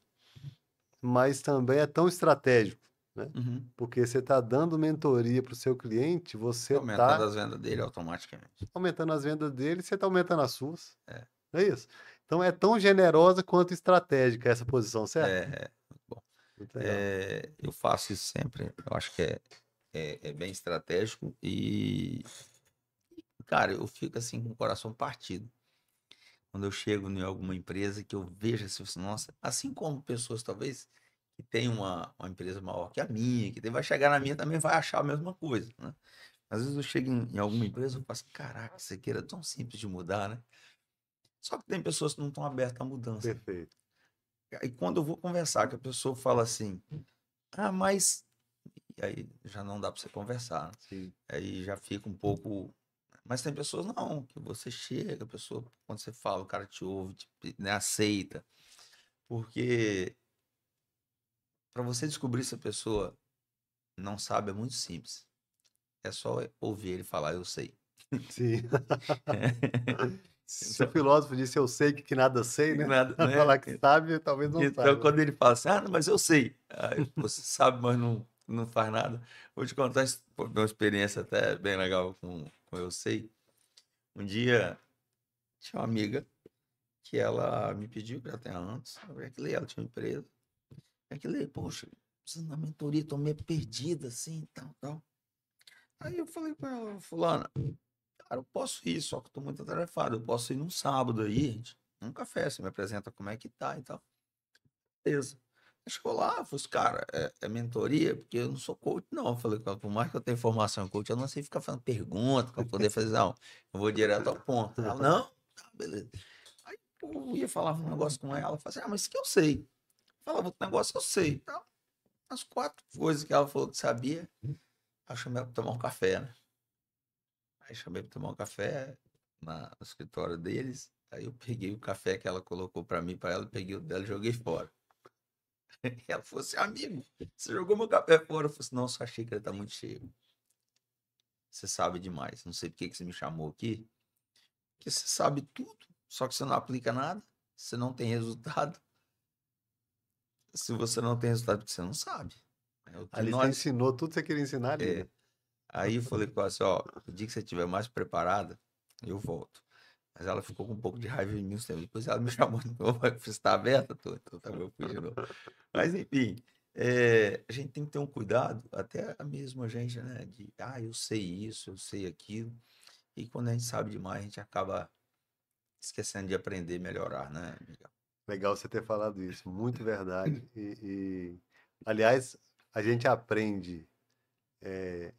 mas também é tão estratégico, né? Uhum. Porque você está dando mentoria para o seu cliente, você Aumentando está as vendas dele automaticamente. aumentando as vendas dele, você está aumentando as suas. É, Não é isso? Então é tão generosa quanto estratégica essa posição, certo? muito bom. Muito legal. Eu faço isso sempre. Eu acho que é bem estratégico e, cara, eu fico assim com o coração partido quando eu chego em alguma empresa que eu vejo assim, nossa, assim como pessoas talvez que têm uma empresa maior que a minha, vai chegar na minha também vai achar a mesma coisa, né? Às vezes eu chego em alguma empresa e faço, caraca, isso aqui era tão simples de mudar, né? Só que tem pessoas que não estão abertas à mudança. Perfeito. E quando eu vou conversar, que a pessoa fala assim, ah, mas. E aí já não dá para você conversar, né? Sim. Aí já fica um pouco. Mas tem pessoas não, que você chega, a pessoa, quando você fala, o cara te ouve, né, aceita. Porque para você descobrir se a pessoa não sabe é muito simples. É só ouvir ele falar, eu sei. Sim. Se o Então, filósofo disse eu sei que nada sei, né? nada, né? Falar que sabe, talvez não Então, saiba. quando ele fala assim, ah, mas eu sei. Aí, você sabe, mas não faz nada. Vou te contar uma experiência até bem legal com eu sei. Um dia tinha uma amiga que ela me pediu, já tem anos, ela tinha uma empresa. Poxa, preciso da mentoria, tô meio perdida assim, tal, tal. Aí eu falei com ela, fulana, cara, eu posso ir, só que eu tô muito atarefado, eu posso ir num sábado aí, gente, num café, você me apresenta como é que tá e tal. Beleza. Chegou lá, eu falei assim, cara, é mentoria, porque eu não sou coach, não. Eu falei, cara, por mais que eu tenha formação em coach, eu não sei ficar fazendo pergunta para poder fazer, não. Eu vou direto ao ponto. Ela, não, tá, beleza. Aí pô, eu ia falar um negócio com ela, falei assim, mas isso que eu sei. Falava outro negócio, eu sei. Então, as 4 coisas que ela falou que sabia, eu chamei ela pra tomar um café, né? Aí chamei pra tomar um café no escritório deles. Aí eu peguei o café que ela colocou para mim, para ela, peguei o dela e joguei fora. E ela falou assim, amigo, você jogou meu café fora. Eu falei assim, não, sua xícara tá muito cheia. Você sabe demais. Não sei por que que você me chamou aqui. Porque você sabe tudo, só que você não aplica nada. Você não tem resultado. Se você não tem resultado, porque você não sabe. É o que Ali você nós... ensinou tudo que você queria ensinar ali, né? É. Aí eu falei com ela assim, ó, o dia que você estiver mais preparada, eu volto. Mas ela ficou com um pouco de raiva em mim. Depois ela me chamou de novo. Você está aberta? Tô. Então tá bom, eu fui de novo. Mas enfim, a gente tem que ter um cuidado, até mesmo a gente, né? De, eu sei isso, eu sei aquilo. E quando a gente sabe demais, a gente acaba esquecendo de aprender e melhorar, né, Miguel? Legal você ter falado isso, muito verdade. Aliás, a gente aprende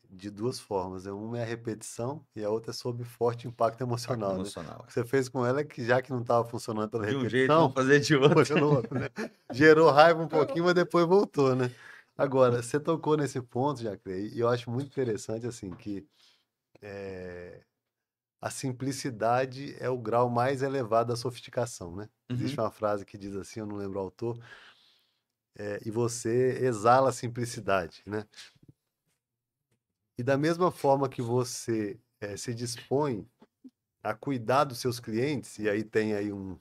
de duas formas, né? Uma é a repetição e a outra é sob forte impacto Impacto emocional, né? emocional. O que você fez com ela é que já que não estava funcionando pela De um jeito, vamos repetição, fazer de outro. foi no outro, né? Gerou raiva um pouquinho, mas depois voltou, né? Agora, você tocou nesse ponto, Jacqueline, e eu acho muito interessante, assim, que a simplicidade é o grau mais elevado da sofisticação, né? Existe Uhum. uma frase que diz assim, eu não lembro o autor, e você exala a simplicidade, né? E da mesma forma que você se dispõe a cuidar dos seus clientes, e aí tem aí um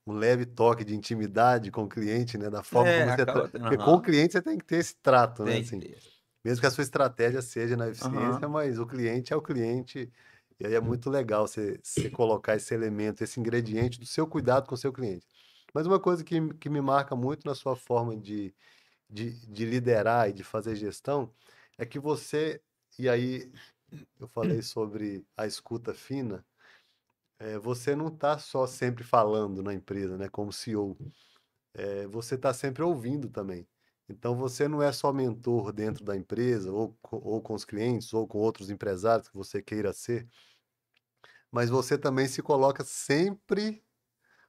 leve toque de intimidade com o cliente, né? Da forma como você... Acaba tendo, Porque com o aham, cliente você tem que ter esse trato, né? tem que Assim, ter. mesmo que a sua estratégia seja na eficiência, Aham. mas o cliente é o cliente. E aí é muito legal você colocar esse elemento, esse ingrediente do seu cuidado com o seu cliente. Mas uma coisa que me marca muito na sua forma de liderar e de fazer gestão é que você, e aí eu falei sobre a escuta fina, você não está só sempre falando na empresa, né, como CEO, você está sempre ouvindo também. Então você não é só mentor dentro da empresa, ou com os clientes, ou com outros empresários que você queira ser, mas você também se coloca sempre,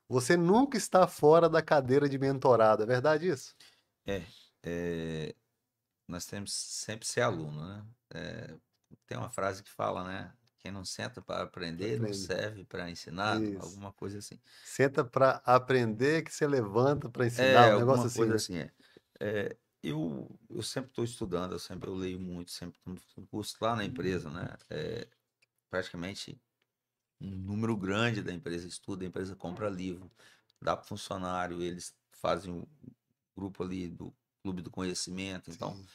você nunca está fora da cadeira de mentorado, é verdade isso? É, é, nós temos sempre ser aluno, né? Tem uma frase que fala, né? Quem não senta para aprender não Aprende. serve para ensinar, Isso. alguma coisa assim. Senta para aprender que você levanta para ensinar, É, um negócio alguma assim, coisa né? assim, é. Eu sempre estou estudando, eu leio muito, sempre estou no curso lá na empresa, né? Praticamente um número grande da empresa estuda, a empresa compra livro, dá para o funcionário, eles fazem um grupo ali do Clube do Conhecimento, então Sim.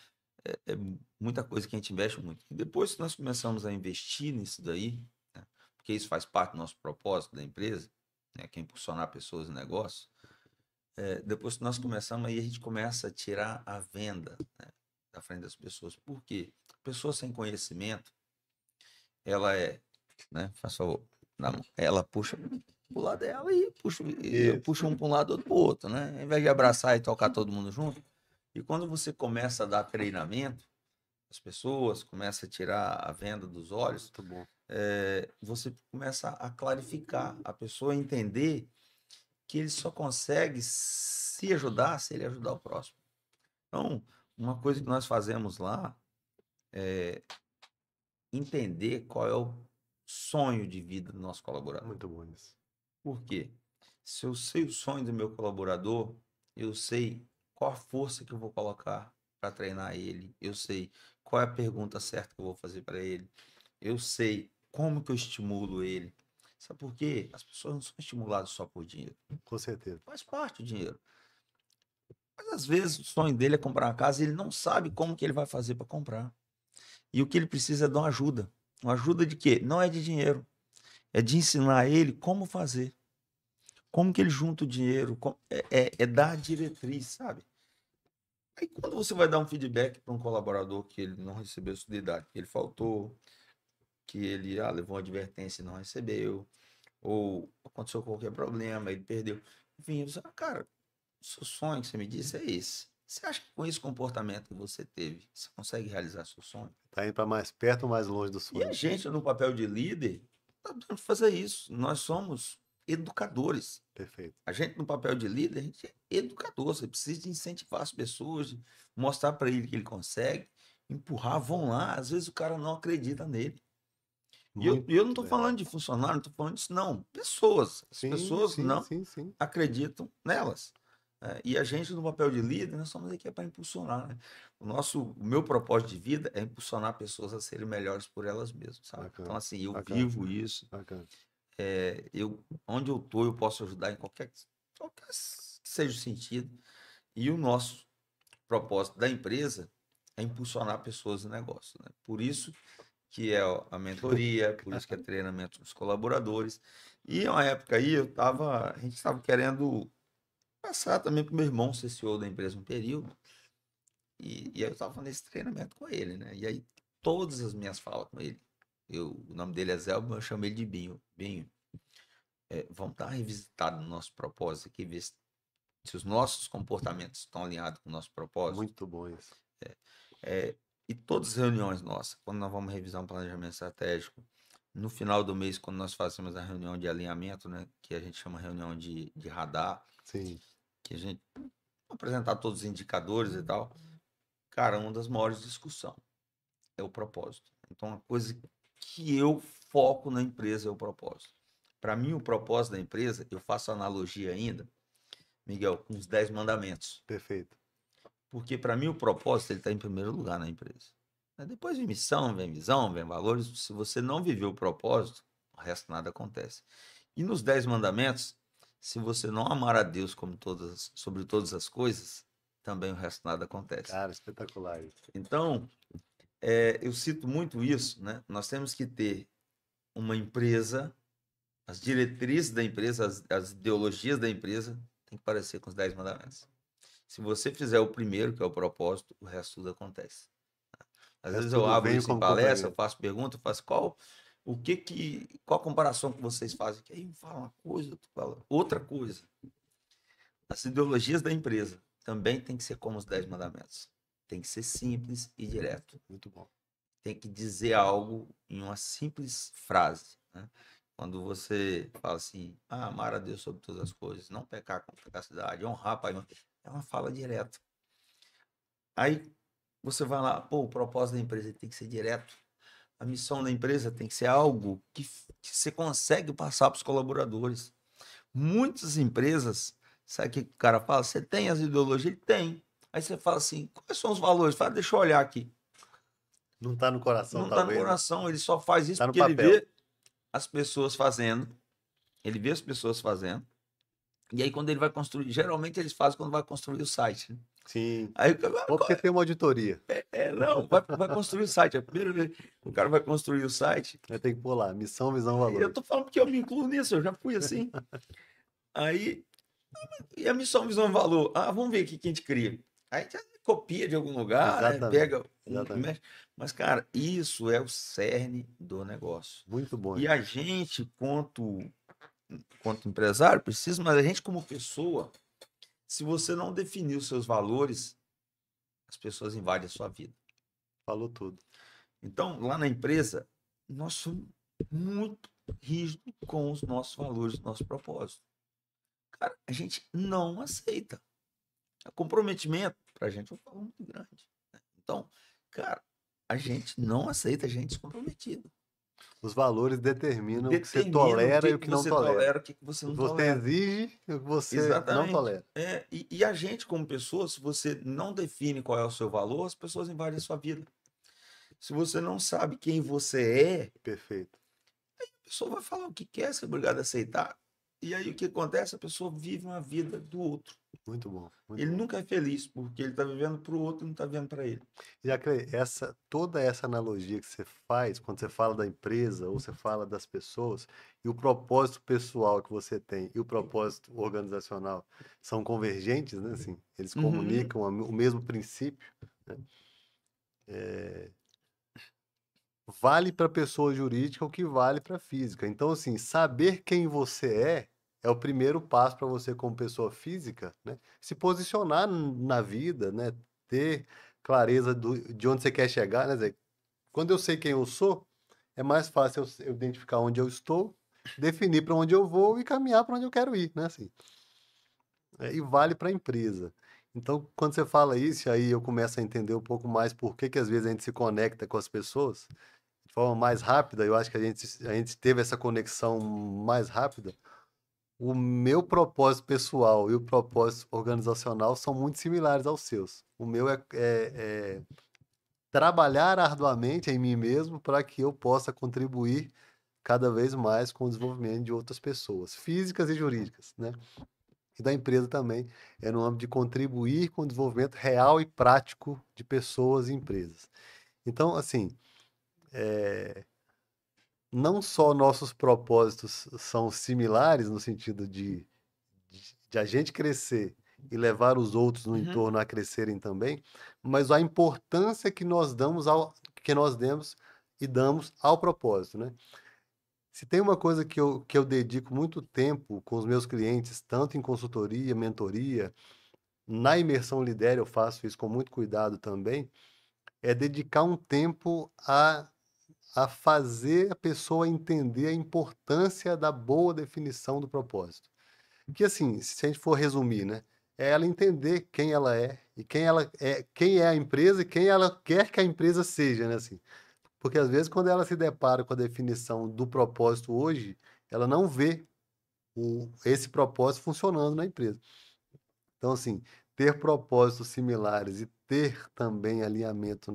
é muita coisa que a gente investe muito. E depois que nós começamos a investir nisso daí, né? Porque isso faz parte do nosso propósito da empresa, né? Que é impulsionar pessoas e negócios. Depois que nós começamos, aí a gente começa a tirar a venda, né, da frente das pessoas. Por quê? Pessoa sem conhecimento, ela né, faz favor, ela puxa pro lado dela e Isso. puxa um para um lado, outro para o outro, né? Ao invés de abraçar e tocar todo mundo junto. E quando você começa a dar treinamento, as pessoas começa a tirar a venda dos olhos, Muito bom. você começa a clarificar a pessoa a entender que ele só consegue se ajudar se ele ajudar o próximo. Então, uma coisa que nós fazemos lá é entender qual é o sonho de vida do nosso colaborador. Muito bom isso. Por quê? Se eu sei o sonho do meu colaborador, eu sei qual a força que eu vou colocar para treinar ele, eu sei qual é a pergunta certa que eu vou fazer para ele, eu sei como que eu estimulo ele. Sabe por quê? As pessoas não são estimuladas só por dinheiro. Com certeza. Faz parte do dinheiro. Mas às vezes o sonho dele é comprar uma casa e ele não sabe como que ele vai fazer para comprar. E o que ele precisa é de uma ajuda. Uma ajuda de quê? Não é de dinheiro. É de ensinar ele como fazer. Como que ele junta o dinheiro. É dar a diretriz, sabe? Aí quando você vai dar um feedback para um colaborador que ele não recebeu sua unidade, que ele faltou, que ele levou uma advertência e não recebeu, ou aconteceu qualquer problema, ele perdeu. Enfim, você, cara, o seu sonho que você me disse é esse. Você acha que com esse comportamento que você teve, você consegue realizar seu sonho? Tá indo para mais perto ou mais longe do E a sonho? gente, no papel de líder, está tentando fazer isso. Nós somos educadores. Perfeito. A gente, no papel de líder, a gente é educador. Você precisa de incentivar as pessoas, de mostrar para ele que ele consegue, empurrar, vão lá. Às vezes o cara não acredita nele. E eu, Muito e eu não estou verdade. falando de funcionário, não estou falando disso, não. Pessoas. As Sim, pessoas sim, não sim, sim. acreditam nelas. E a gente, no papel de líder, nós estamos aqui para impulsionar, né? O meu propósito de vida é impulsionar pessoas a serem melhores por elas mesmas, sabe? Então, Bacana, assim, eu bacana, vivo isso. bacana. Onde eu estou, eu posso ajudar em qualquer que seja o sentido. E o nosso propósito da empresa é impulsionar pessoas e negócios, né? Por isso que é a mentoria, por isso que é treinamento dos colaboradores. E uma época aí a gente estava querendo passar também para o meu irmão ser CEO da empresa um período. E aí eu estava nesse treinamento com ele, né? E aí todas as minhas falas com ele, o nome dele é Zelmo, eu chamo ele de Binho. Binho, vamos dar uma revisitada no nosso propósito aqui, ver se os nossos comportamentos estão alinhados com o nosso propósito. Muito bom isso. E todas as reuniões nossas, quando nós vamos revisar um planejamento estratégico, no final do mês, quando nós fazemos a reunião de alinhamento, né, que a gente chama reunião de radar, Sim, que a gente apresentar todos os indicadores e tal, cara, uma das maiores discussões é o propósito. Então, a coisa que eu foco na empresa é o propósito. Para mim, o propósito da empresa, eu faço analogia ainda, Miguel, com os 10 mandamentos. perfeito. Porque para mim o propósito ele está em primeiro lugar na empresa. Depois vem missão, vem visão, vem valores. Se você não viver o propósito, o resto nada acontece. E nos 10 mandamentos, se você não amar a Deus sobre todas as coisas, também o resto nada acontece. Cara, espetacular isso. Então, eu cito muito isso, né? Nós temos que ter uma empresa, as diretrizes da empresa, as ideologias da empresa, tem que parecer com os 10 mandamentos. Se você fizer o primeiro, que é o propósito, o resto tudo acontece. Às O vezes resto eu tudo abro vem isso em como palestra, eu complemento. faço pergunta, eu faço qual a comparação que vocês fazem? Que aí um fala uma coisa, outro fala outra coisa. As ideologias da empresa também tem que ser como os 10 mandamentos. Tem que ser simples e direto. Muito bom. Tem que dizer algo em uma simples frase, né? Quando você fala assim, amar a Deus sobre todas as coisas, não pecar com capacidade, honrar pai e mãe, é uma fala direta. Aí você vai lá, pô, o propósito da empresa tem que ser direto. A missão da empresa tem que ser algo que você consegue passar para os colaboradores. Muitas empresas, sabe o que o cara fala? Você tem as ideologias? Ele tem. Aí você fala assim, quais são os valores? Fala, deixa eu olhar aqui. Não tá no coração, Não está no talvez, né? coração, ele só faz isso Tá no porque ele papel. vê as pessoas fazendo. Ele vê as pessoas fazendo. E aí, quando ele vai construir, geralmente eles fazem quando vai construir o site, né? Sim. Aí, Ou porque tem uma auditoria. não, vai construir o site. É a primeira vez que o cara vai construir o site. Aí tem que pôr lá, missão, visão, E eu valores. tô falando porque eu me incluo nisso, eu já fui assim. Aí, e a missão, visão e valor? Vamos ver o que a gente cria. Aí a gente copia de algum lugar, né? Exatamente. Pega Exatamente. mexe. Mas, cara, isso é o cerne do negócio. Muito bom E isso. a gente, quanto empresário, precisa, mas a gente, como pessoa, se você não definir os seus valores, as pessoas invadem a sua vida. Falou tudo. Então, lá na empresa, nós somos muito rígidos com os nossos valores, nosso propósito. Cara, a gente não aceita. O comprometimento, pra gente, é um valor muito grande, né? Então, cara, a gente não aceita gente descomprometida. Os valores determinam o que você Determina o tolera e que o que que não você tolera. tolera, o que que você O não que você tolera. exige e o que você não Exatamente. tolera. E a gente, como pessoa, se você não define qual é o seu valor, as pessoas invadem a sua vida. Se você não sabe quem você é, Perfeito. a pessoa vai falar o que quer, você é obrigado a aceitar. E aí o que acontece? A pessoa vive uma vida do outro. Muito bom, muito Ele bom. nunca é feliz, porque ele está vivendo para o outro e não está vivendo para ele. Jaclay, toda essa analogia que você faz quando você fala da empresa ou você fala das pessoas e o propósito pessoal que você tem e o propósito organizacional são convergentes, né? Assim, eles Uhum, comunicam o mesmo princípio, né? Vale para pessoa jurídica o que vale para física. Então, assim, saber quem você é o primeiro passo para você como pessoa física, né? Se posicionar na vida, né? Ter clareza de onde você quer chegar, né, Zé? Quando eu sei quem eu sou, é mais fácil eu identificar onde eu estou, definir para onde eu vou e caminhar para onde eu quero ir, né? Assim, e vale para a empresa. Então, quando você fala isso, aí eu começo a entender um pouco mais por que que às vezes a gente se conecta com as pessoas de forma mais rápida. Eu acho que a gente teve essa conexão mais rápida. O meu propósito pessoal e o propósito organizacional são muito similares aos seus. O meu é trabalhar arduamente em mim mesmo para que eu possa contribuir cada vez mais com o desenvolvimento de outras pessoas, físicas e jurídicas, né? E da empresa também, é no âmbito de contribuir com o desenvolvimento real e prático de pessoas e empresas. Então, assim, não só nossos propósitos são similares no sentido de a gente crescer e levar os outros no uhum. entorno a crescerem também, mas a importância que nós demos e damos ao propósito, né? Se tem uma coisa que eu dedico muito tempo com os meus clientes, tanto em consultoria, mentoria, na imersão Lidera eu faço isso com muito cuidado também, é dedicar um tempo a fazer a pessoa entender a importância da boa definição do propósito. Que assim, se a gente for resumir, né, é ela entender quem ela é e quem é a empresa e quem ela quer que a empresa seja, né, assim. Porque às vezes quando ela se depara com a definição do propósito hoje, ela não vê esse propósito funcionando na empresa. Então, assim, ter propósitos similares e ter também alinhamento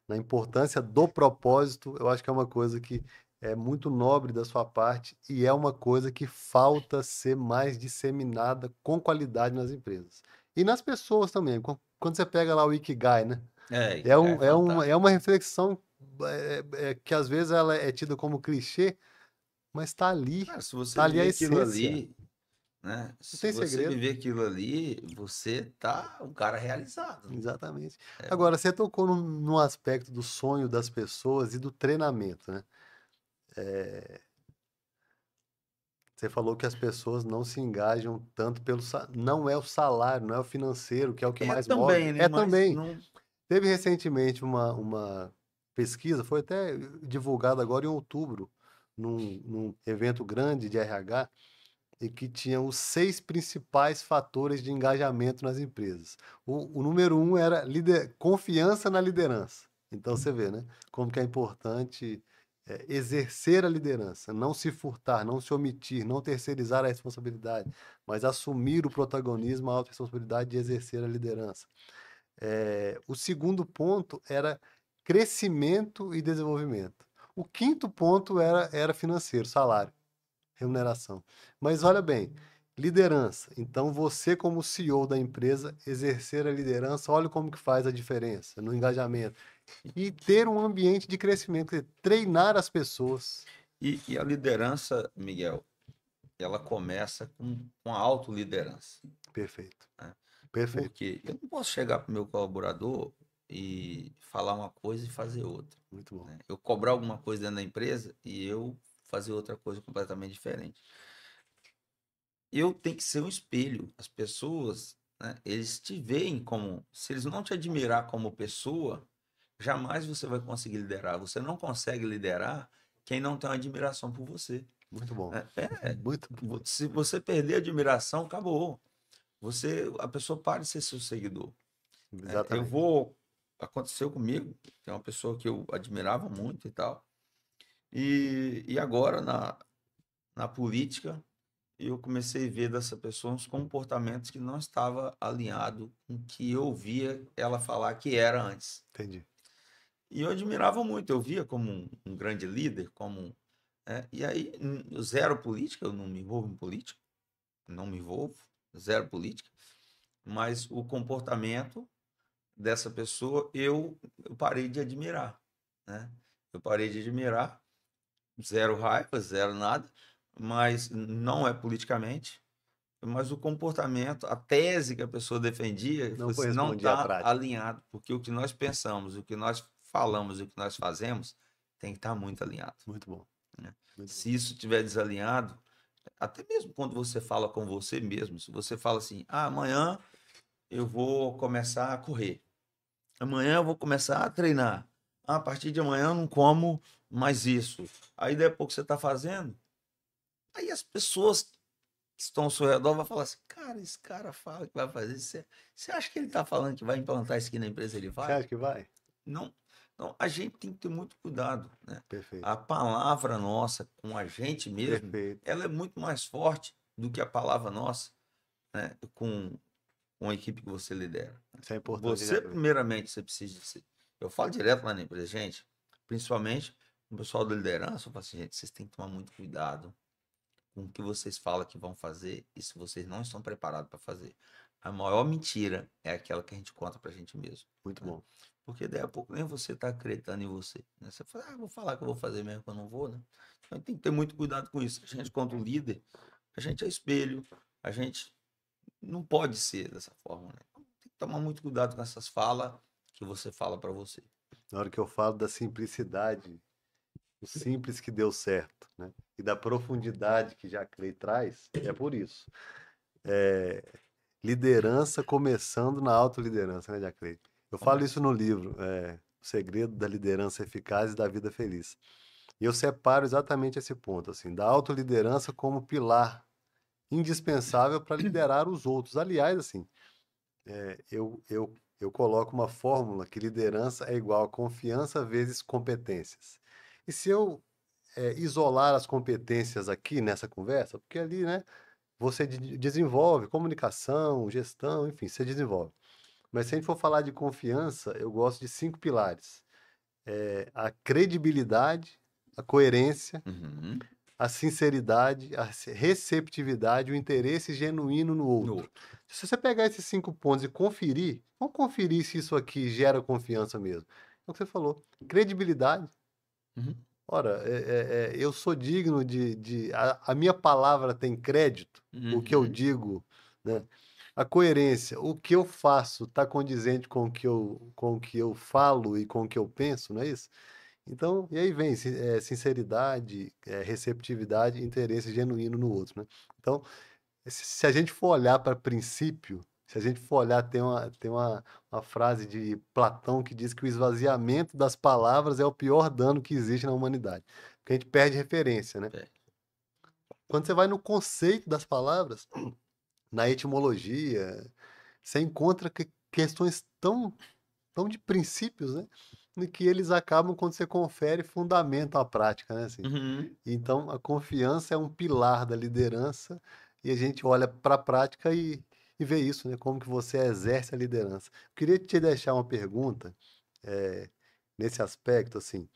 na importância do propósito, eu acho que é uma coisa que é muito nobre da sua parte e é uma coisa que falta ser mais disseminada com qualidade nas empresas. E nas pessoas também. Quando você pega lá o Ikigai, né? É, É, Ikigai é um, é, um, é fantástico. uma reflexão que às vezes ela é tida como clichê, mas Cara, se tá você ali a viver aquilo essência. ali, né? Não Se tem você segredo. viver aquilo ali, você tá um cara realizado, né? Exatamente. É, Agora, você tocou num aspecto do sonho das pessoas e do treinamento, né? Você falou que as pessoas não se engajam tanto não é o salário, não é o financeiro, que é o que é mais move. também, né? É Mas também. não. Teve recentemente uma pesquisa, foi até divulgada agora em outubro, num evento grande de RH, e que tinha os 6 principais fatores de engajamento nas empresas. O número um era confiança na liderança. Então você vê, né? Como que é importante exercer a liderança, não se furtar, não se omitir, não terceirizar a responsabilidade, mas assumir o protagonismo, a autorresponsabilidade de exercer a liderança. O segundo ponto era crescimento e desenvolvimento. O quinto ponto era financeiro, salário, remuneração. Mas olha bem, liderança. Então você como CEO da empresa exercer a liderança, olha como que faz a diferença no engajamento. E ter um ambiente de crescimento, quer dizer, treinar as pessoas. E a liderança, Miguel, ela começa com a autoliderança, Perfeito, né? Por perfeito, quê? Eu não posso chegar para o meu colaborador e falar uma coisa e fazer outra, muito bom. né? Eu cobrar alguma coisa dentro da empresa e eu fazer outra coisa completamente diferente. Eu tenho que ser um espelho. As pessoas, né, eles te veem como, se eles não te admirar como pessoa, jamais você vai conseguir liderar. Você não consegue liderar quem não tem uma admiração por você. Muito bom. Né? Muito bom. Se você perder a admiração, acabou. A pessoa para de ser seu seguidor. Né? Exatamente. Aconteceu comigo, tem uma pessoa que eu admirava muito e tal, e agora na política eu comecei a ver dessa pessoa uns comportamentos que não estava alinhado com o que eu via ela falar que era antes. Entendi. E eu admirava muito, eu via como um grande líder, como E aí, zero política, eu não me envolvo em política, não me envolvo, zero política, mas o comportamento dessa pessoa eu parei de admirar, né? Eu parei de admirar, zero raiva, zero nada, mas não é politicamente, mas o comportamento, a tese que a pessoa defendia, Não assim, não correspondia à está prática. alinhado, porque o que nós pensamos, o que nós falamos, o que nós fazemos, tem que estar muito alinhado, Muito bom, né? muito bom. Se isso estiver desalinhado, até mesmo quando você fala com você mesmo, se você fala assim, amanhã eu vou começar a correr, amanhã eu vou começar a treinar, a partir de amanhã eu não como mais isso. Aí depois que você está fazendo, aí as pessoas que estão ao seu redor vão falar assim, cara, esse cara fala que vai fazer, você acha que ele está falando que vai implantar isso aqui na empresa, ele Você vai? acha que vai? Não, não, a gente tem que ter muito cuidado, né? Perfeito, A palavra nossa com a gente mesmo, perfeito. ela é muito mais forte do que a palavra nossa, né? Com a equipe que você lidera. Isso é importante, Você, Jacqueline. primeiramente, você precisa de ser. Eu falo direto lá na empresa, gente, principalmente o pessoal da liderança, eu falo assim, gente, vocês têm que tomar muito cuidado com o que vocês falam que vão fazer e se vocês não estão preparados para fazer. A maior mentira é aquela que a gente conta para a gente mesmo, Muito né? bom. Porque daí a pouco nem você está acreditando em você, né? Você fala, vou falar que eu vou fazer mesmo que eu não vou, né? Então tem que ter muito cuidado com isso. A gente, quanto líder, a gente é espelho, a gente não pode ser dessa forma, né? Então, tem que tomar muito cuidado com essas falas que você fala para você. Na hora que eu falo da simplicidade, o simples que deu certo, né? E da profundidade que Jacqueline traz, é por isso. Liderança começando na autoliderança, né, Jacqueline? Eu falo isso Começa. no livro, O Segredo da Liderança Eficaz e da Vida Feliz. E eu separo exatamente esse ponto, assim, da autoliderança como pilar indispensável para liderar os outros. Aliás, assim, eu coloco uma fórmula que liderança é igual a confiança vezes competências. E se eu isolar as competências aqui nessa conversa, porque ali, né, você desenvolve comunicação, gestão, enfim, você desenvolve. Mas se a gente for falar de confiança, eu gosto de 5 pilares: a credibilidade, a coerência, Uhum. a sinceridade, a receptividade, o interesse genuíno no No outro. outro. Se você pegar esses 5 pontos e conferir, vamos conferir se isso aqui gera confiança mesmo. É o que você falou. Credibilidade. Uhum. Ora, eu sou digno a minha palavra tem crédito, o que eu Uhum. digo, né? A coerência, o que eu faço está condizente com o que eu falo e com o que eu penso, não é isso? Então, e aí vem sinceridade, receptividade, interesse genuíno no outro, né? Então, se a gente for olhar para princípio, se a gente for olhar, uma frase de Platão que diz que o esvaziamento das palavras é o pior dano que existe na humanidade. Porque a gente perde referência, né? É. Quando você vai no conceito das palavras, na etimologia, você encontra questões tão de princípios, né? E que eles acabam, quando você confere, fundamentam a prática, né? Assim. Uhum. Então, a confiança é um pilar da liderança e a gente olha para a prática e vê isso, né? Como que você exerce a liderança. Eu queria te deixar uma pergunta, eh, nesse aspecto, assim,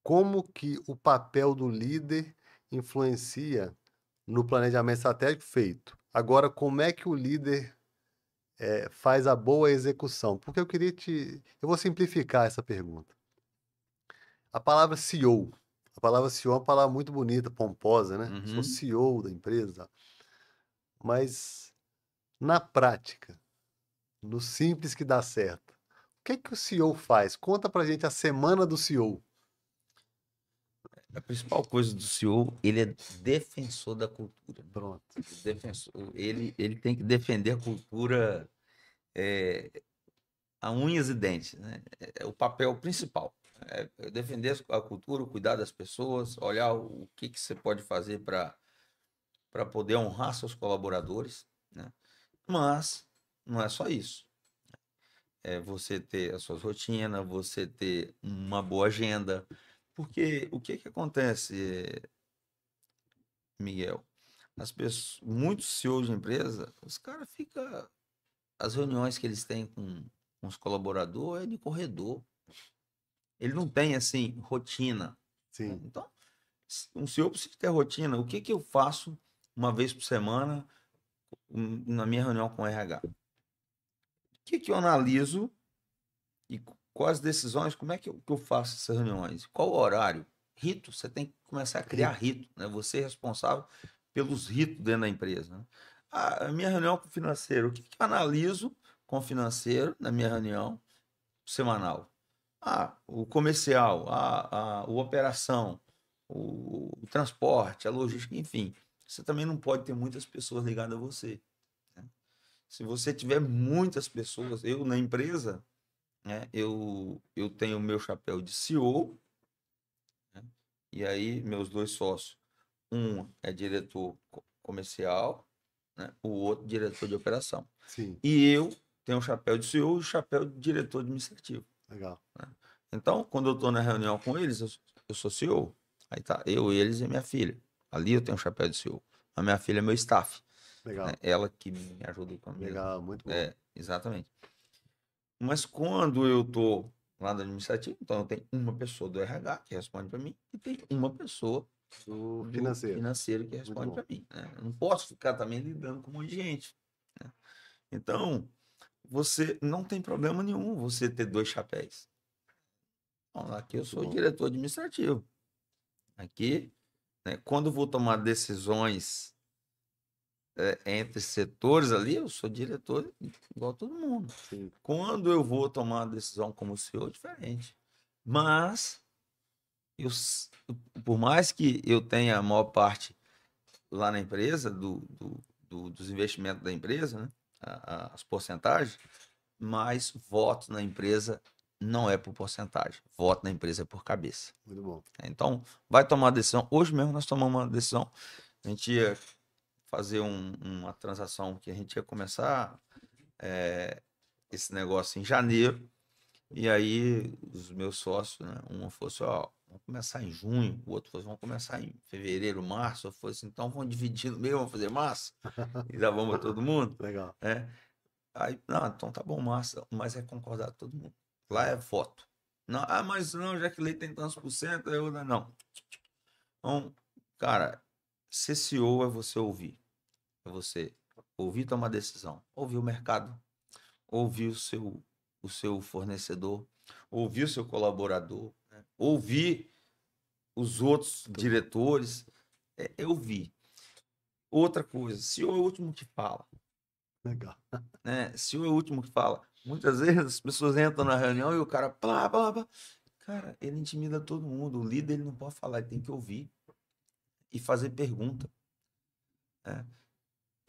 como que o papel do líder influencia no planejamento estratégico feito? Agora, como é que o líder faz a boa execução? Porque eu vou simplificar essa pergunta. A palavra CEO. A palavra CEO é uma palavra muito bonita, pomposa, né? Sou Uhum. CEO da empresa. Mas na prática, no simples que dá certo, o que é que o CEO faz? Conta pra gente a semana do CEO. A principal coisa do CEO, ele é defensor da cultura, né? Pronto. Defensor, ele tem que defender a cultura a unhas e dentes, né? É o papel principal. É defender a cultura, cuidar das pessoas, olhar o que, que você pode fazer para poder honrar seus colaboradores, né? Mas não é só isso. É você ter as suas rotinas, você ter uma boa agenda. Porque o que que acontece, Miguel? As pessoas, muitos CEOs de empresa, os caras ficam. As reuniões que eles têm com os colaboradores é de corredor. Ele não tem, assim, rotina. Sim. Então, um CEO precisa ter rotina. O que que eu faço uma vez por semana na minha reunião com o RH? O que que eu analiso e quais decisões, como é que eu faço essas reuniões? Qual o horário? Rito, você tem que começar a criar Rito. rito, né? Você é responsável pelos ritos dentro da empresa, né? A minha reunião com o financeiro, o que que eu analiso com o financeiro na minha reunião semanal? O comercial, a operação, o transporte, a logística, enfim. Você também não pode ter muitas pessoas ligadas a você, né? Se você tiver muitas pessoas, eu na empresa, né, eu tenho o meu chapéu de CEO, né, e aí meus dois sócios, um é diretor comercial, né, o outro diretor de operação. Sim. E eu tenho o chapéu de CEO e o chapéu de diretor administrativo, Legal. né? Então, quando eu estou na reunião com eles, eu sou CEO. Aí tá, eu, eles e minha filha. Ali eu tenho o chapéu de CEO. A minha filha é meu staff, né? Legal. Ela que me ajuda com a mesa. Legal. Muito bom. É, exatamente. Mas quando eu tô lá no administrativo, então eu tenho uma pessoa do RH que responde para mim e tem uma pessoa O do financeiro. financeiro que Muito responde bom. para mim, né? Eu não posso ficar também lidando com um monte de gente, né? Então, você não tem problema nenhum você ter dois chapéus. Bom, aqui eu Muito sou bom. diretor administrativo. Aqui, né, quando eu vou tomar decisões entre setores ali, eu sou diretor igual todo mundo. Sim. Quando eu vou tomar uma decisão como CEO, é diferente. Mas, eu, por mais que eu tenha a maior parte lá na empresa, dos investimentos da empresa, né, as porcentagens, mas voto na empresa não é por porcentagem. Voto na empresa é por cabeça. Muito bom. Então, vai tomar decisão. Hoje mesmo nós tomamos uma decisão. A gente ia fazer uma transação que a gente ia começar esse negócio em janeiro. E aí os meus sócios, né? Um falou assim, ó, vamos começar em junho, o outro falou assim, vamos começar em fevereiro, março. Eu falei assim, então vamos dividir no meio, vamos fazer março? E já vamos todo mundo? Legal. É. Aí, não, então tá bom, março, mas é concordar todo mundo. Lá é Legal. voto. Não, mas não, já que lei tem tantos por cento, eu não. Então, cara, ser CEO é você ouvir. É você ouvir tomar decisão. Ouvir o mercado, ouvir o seu fornecedor, ouvir o seu colaborador, né? Ouvir os outros Muito bom. diretores. É ouvir. Outra coisa, CEO é o último que fala, Legal. né? CEO é o último que fala. Muitas vezes as pessoas entram na reunião e o cara, blá, blá, blá. Cara, ele intimida todo mundo. O líder ele não pode falar, ele tem que ouvir e fazer pergunta, né?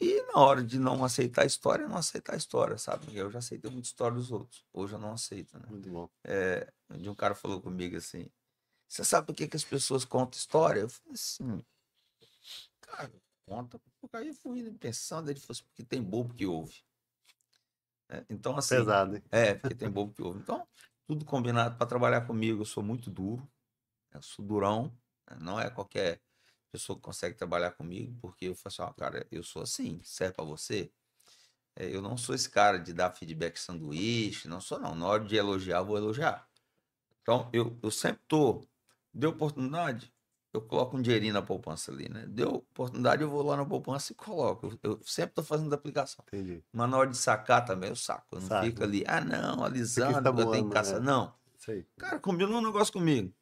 E na hora de não aceitar a história, não aceitar a história, sabe? Eu já aceitei muita história dos outros. Hoje eu não aceito, né? Muito bom. De um cara falou comigo assim: Você sabe por que, que as pessoas contam história? Eu falei assim, cara, conta. Porque aí eu fui pensando, ele falou assim, porque tem bobo que ouve. Então, assim, Pesado, hein? porque tem bobo que ouve. Então, tudo combinado para trabalhar comigo. Eu sou muito duro, eu sou durão, né? Não é qualquer pessoa que consegue trabalhar comigo, porque eu falo assim, ó, cara, eu sou assim, serve para você? Eu não sou esse cara de dar feedback sanduíche, não sou não. Na hora de elogiar, eu vou elogiar. Então, eu sempre tô. Deu oportunidade, eu coloco um dinheirinho na poupança ali, né? Deu oportunidade, eu vou lá na poupança e coloco. Eu sempre tô fazendo aplicação. Entendi. Mas na hora de sacar também, eu saco. Eu não Saco, fico né? ali, não, Isso aqui alisando, está porque eu tenho que voando, caçar. né? Não. Isso aí. Cara, combinou um negócio comigo.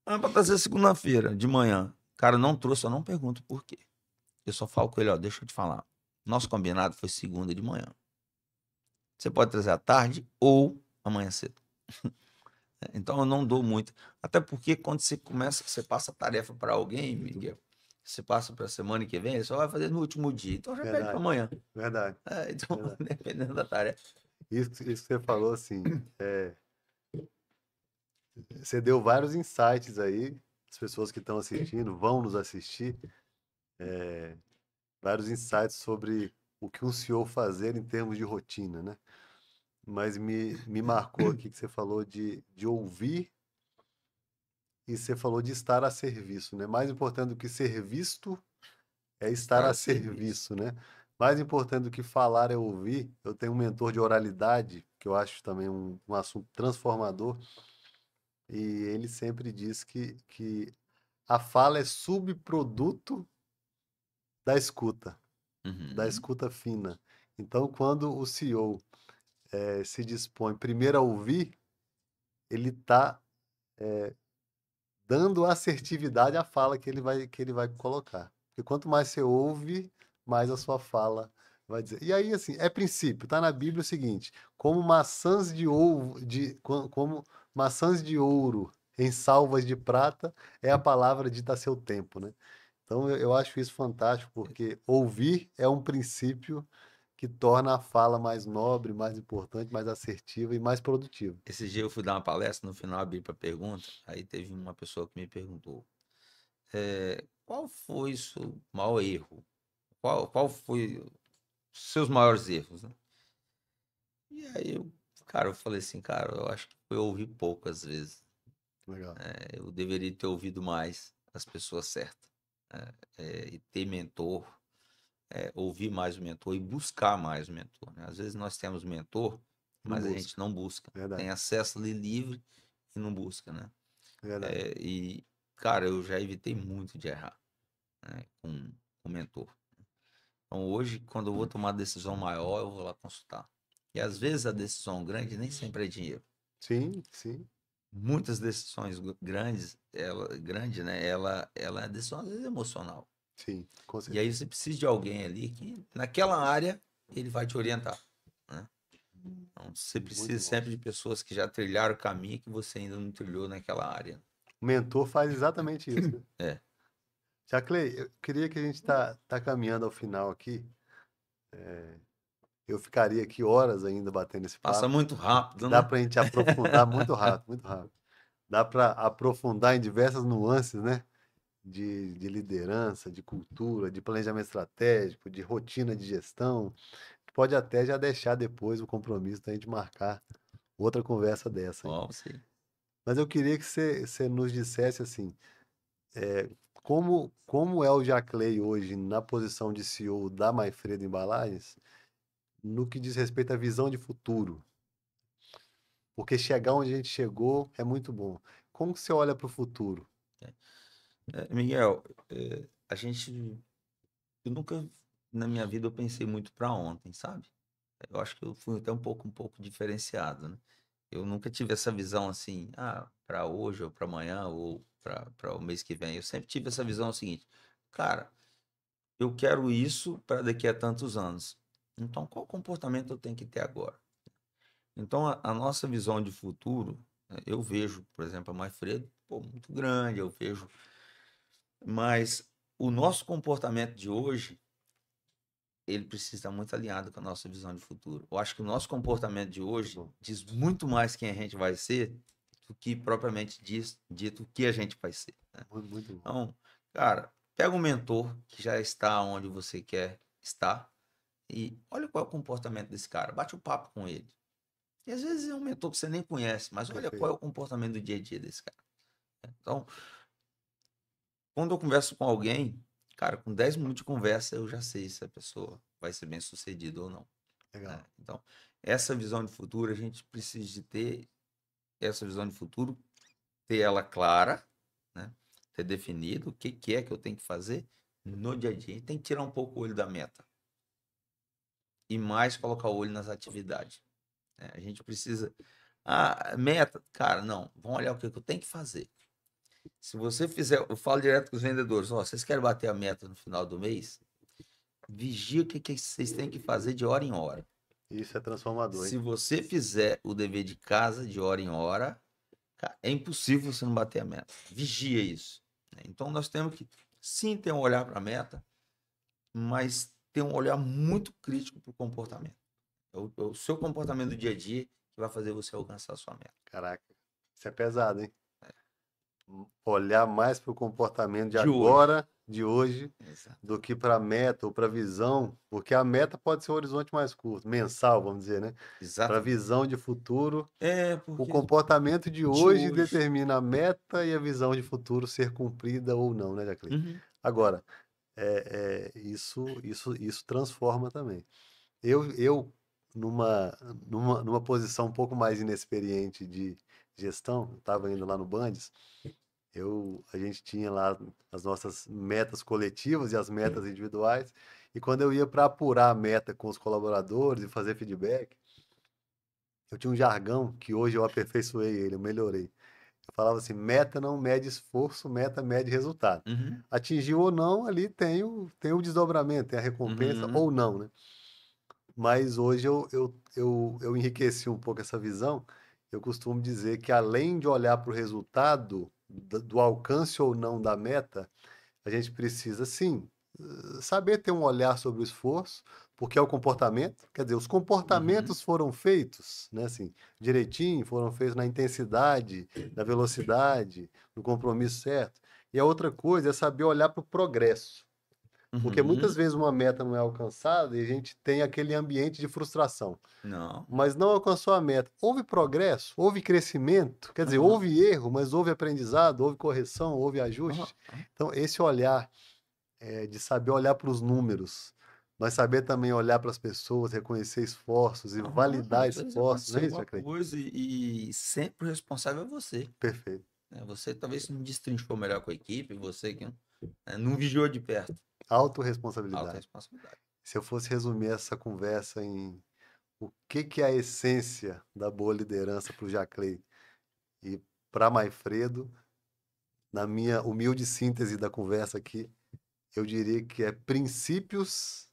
Pra trazer segunda-feira, de manhã. Cara, não trouxe, eu não pergunto por quê. Eu só falo com ele, ó, deixa eu te falar. Nosso combinado foi segunda de manhã. Você pode trazer à tarde ou amanhã cedo. Então eu não dou muito. Até porque quando você começa, você passa a tarefa para alguém, Miguel. Você passa para a semana que vem, ele só vai fazer no último dia. Então já pede para Verdade. amanhã. Verdade. Então, Verdade. dependendo da tarefa. Isso que você falou, assim, você deu vários insights aí, as pessoas que estão assistindo vão nos assistir, vários insights sobre o que um CEO fazer em termos de rotina, né? Mas me marcou aqui que você falou de ouvir e você falou de estar a serviço, né? Mais importante do que ser visto é estar Estar a a serviço. serviço, né? Mais importante do que falar é ouvir. Eu tenho um mentor de oralidade, que eu acho também um assunto transformador. e ele sempre diz que a fala é subproduto da Uhum. escuta fina. Então, quando o CEO se dispõe primeiro a ouvir, ele está dando assertividade à fala que ele vai colocar. Porque quanto mais você ouve, mais a sua fala vai dizer. E aí, assim, é princípio, tá na Bíblia o seguinte: como maçãs de ouro, como maçãs de ouro em salvas de prata, é a palavra dita a seu tempo, né? Então eu acho isso fantástico, porque ouvir é um princípio que torna a fala mais nobre, mais importante, mais assertiva e mais produtiva. Esse dia eu fui dar uma palestra, no final abri para pergunta, aí teve uma pessoa que me perguntou, qual foi o seu maior erro? Qual foi os seus maiores erros, né? E aí cara, eu falei assim, cara, eu acho que foi ouvir poucas vezes. Legal. Eu deveria ter ouvido mais as pessoas certas, né? E ter mentor, ouvir mais o mentor e buscar mais o mentor, né? Às vezes nós temos mentor, Não mas a busca. gente não busca. Tem Verdade. acesso ali livre e não busca, né? Verdade. E, cara, eu já evitei muito de errar, né, com mentor. Então, hoje, quando eu vou tomar uma decisão maior, eu vou lá consultar. E às vezes a decisão grande nem sempre é dinheiro. Sim, sim, Muitas decisões grandes, grande, né? Ela é decisão às vezes emocional. sim, com E aí certeza. você precisa de alguém ali que, naquela área, ele vai te orientar, né? Então, você precisa Muito bom. sempre de pessoas que já trilharam o caminho que você ainda não trilhou naquela área. O mentor faz exatamente isso, né? É. Jaclei, eu queria que a gente tá caminhando ao final aqui. Eu ficaria aqui horas ainda batendo esse Passa papo, muito que rápido, dá né? para a gente aprofundar muito rápido, muito rápido. Dá para aprofundar em diversas nuances, né? De liderança, de cultura, de planejamento estratégico, de rotina de gestão. Pode até já deixar depois o compromisso da gente marcar outra conversa dessa, hein? Ó, sim. Mas eu queria que você nos dissesse assim, como é o Jaclay hoje na posição de CEO da Maifredo Embalagens, no que diz respeito à visão de futuro? Porque chegar onde a gente chegou é muito bom. Como que você olha para o futuro? Miguel, a gente. Eu nunca na minha vida eu pensei muito para ontem, sabe? Eu acho que eu fui até um pouco diferenciado, né? Eu nunca tive essa visão assim, para hoje ou para amanhã ou para o mês que vem. Eu sempre tive essa visão seguinte, cara, eu quero isso para daqui a tantos anos. Então, qual comportamento eu tenho que ter agora? Então, a nossa visão de futuro, né, eu vejo, por exemplo, a Maifredo, pô, muito grande, eu vejo, mas o nosso comportamento de hoje ele precisa estar muito alinhado com a nossa visão de futuro. Eu acho que o nosso comportamento de Muito hoje bom. diz muito mais quem a gente vai ser do que propriamente diz, dito o que a gente vai ser, né? Muito bom. Então, cara, pega um mentor que já está onde você quer estar e olha qual é o comportamento desse cara, bate um papo com ele. E às vezes é um mentor que você nem conhece, mas olha qual é Perfeito. o comportamento do dia a dia desse cara. Então, quando eu converso com alguém, cara, com 10 minutos de conversa, eu já sei se a pessoa vai ser bem sucedida ou não, né? Legal. Então, essa visão de futuro, a gente precisa de ter essa visão de futuro, ter ela clara, né? Ter definido o que que é que eu tenho que fazer no dia a dia. A gente tem que tirar um pouco o olho da meta e mais colocar o olho nas atividades, né? A gente precisa. Meta, cara, não. Vamos olhar o que que eu tenho que fazer. Se você fizer, eu falo direto com os vendedores, ó, vocês querem bater a meta no final do mês? Vigia o que que vocês têm que fazer de hora em hora. Isso é transformador, Se hein? você fizer o dever de casa de hora em hora, cara, é impossível você não bater a meta. Vigia isso, né? Então nós temos que sim ter um olhar para a meta, mas ter um olhar muito crítico para o comportamento. É o seu comportamento do dia a dia que vai fazer você alcançar a sua meta. Caraca, isso é pesado, hein? Olhar mais para o comportamento de De hoje. agora, de hoje, Exato. do que para a meta ou para a visão, porque a meta pode ser um horizonte mais curto, mensal, vamos dizer, né? Para a Exatamente. visão de futuro, o Porque comportamento de de hoje hoje. determina a meta e a visão de futuro ser cumprida ou não, né, Jacqueline? Uhum. Agora, isso transforma também. Eu numa posição um pouco mais inexperiente gestão, eu estava indo lá no Bandes, a gente tinha lá as nossas metas coletivas e as metas individuais, e quando eu ia para apurar a meta com os colaboradores e fazer feedback, eu tinha um jargão que hoje eu aperfeiçoei ele, eu melhorei. Eu falava assim, meta não mede esforço, meta mede resultado. Uhum, Atingiu ou não, ali tem o desdobramento, tem a recompensa uhum, ou não, né? Mas hoje eu enriqueci um pouco essa visão. Eu costumo dizer que além de olhar para o resultado do alcance ou não da meta, a gente precisa sim saber ter um olhar sobre o esforço, porque é o comportamento, quer dizer, os uhum. comportamentos foram feitos, né, assim, direitinho, foram feitos na intensidade, na velocidade, no compromisso certo. E a outra coisa é saber olhar para o progresso. Porque muitas Uhum. vezes uma meta não é alcançada e a gente tem aquele ambiente de frustração. Não. Mas não alcançou a meta. Houve progresso, houve crescimento, quer dizer, Aham, houve erro, mas houve aprendizado, houve correção, houve aham, ajuste. aham. Então, esse olhar de saber olhar para os números, mas saber também olhar para as pessoas, reconhecer esforços e Aham, validar às vezes esforços, não aconteceu é isso, alguma Jacqueline? coisa e sempre o responsável é você, Perfeito. né? Você talvez não destrinchou melhor com a equipe, você que não vigiou de perto. Alta Autoresponsabilidade. responsabilidade. Se eu fosse resumir essa conversa em o que é a essência da boa liderança para o Jaclay e para Maifredo, na minha humilde síntese da conversa aqui, eu diria que é princípios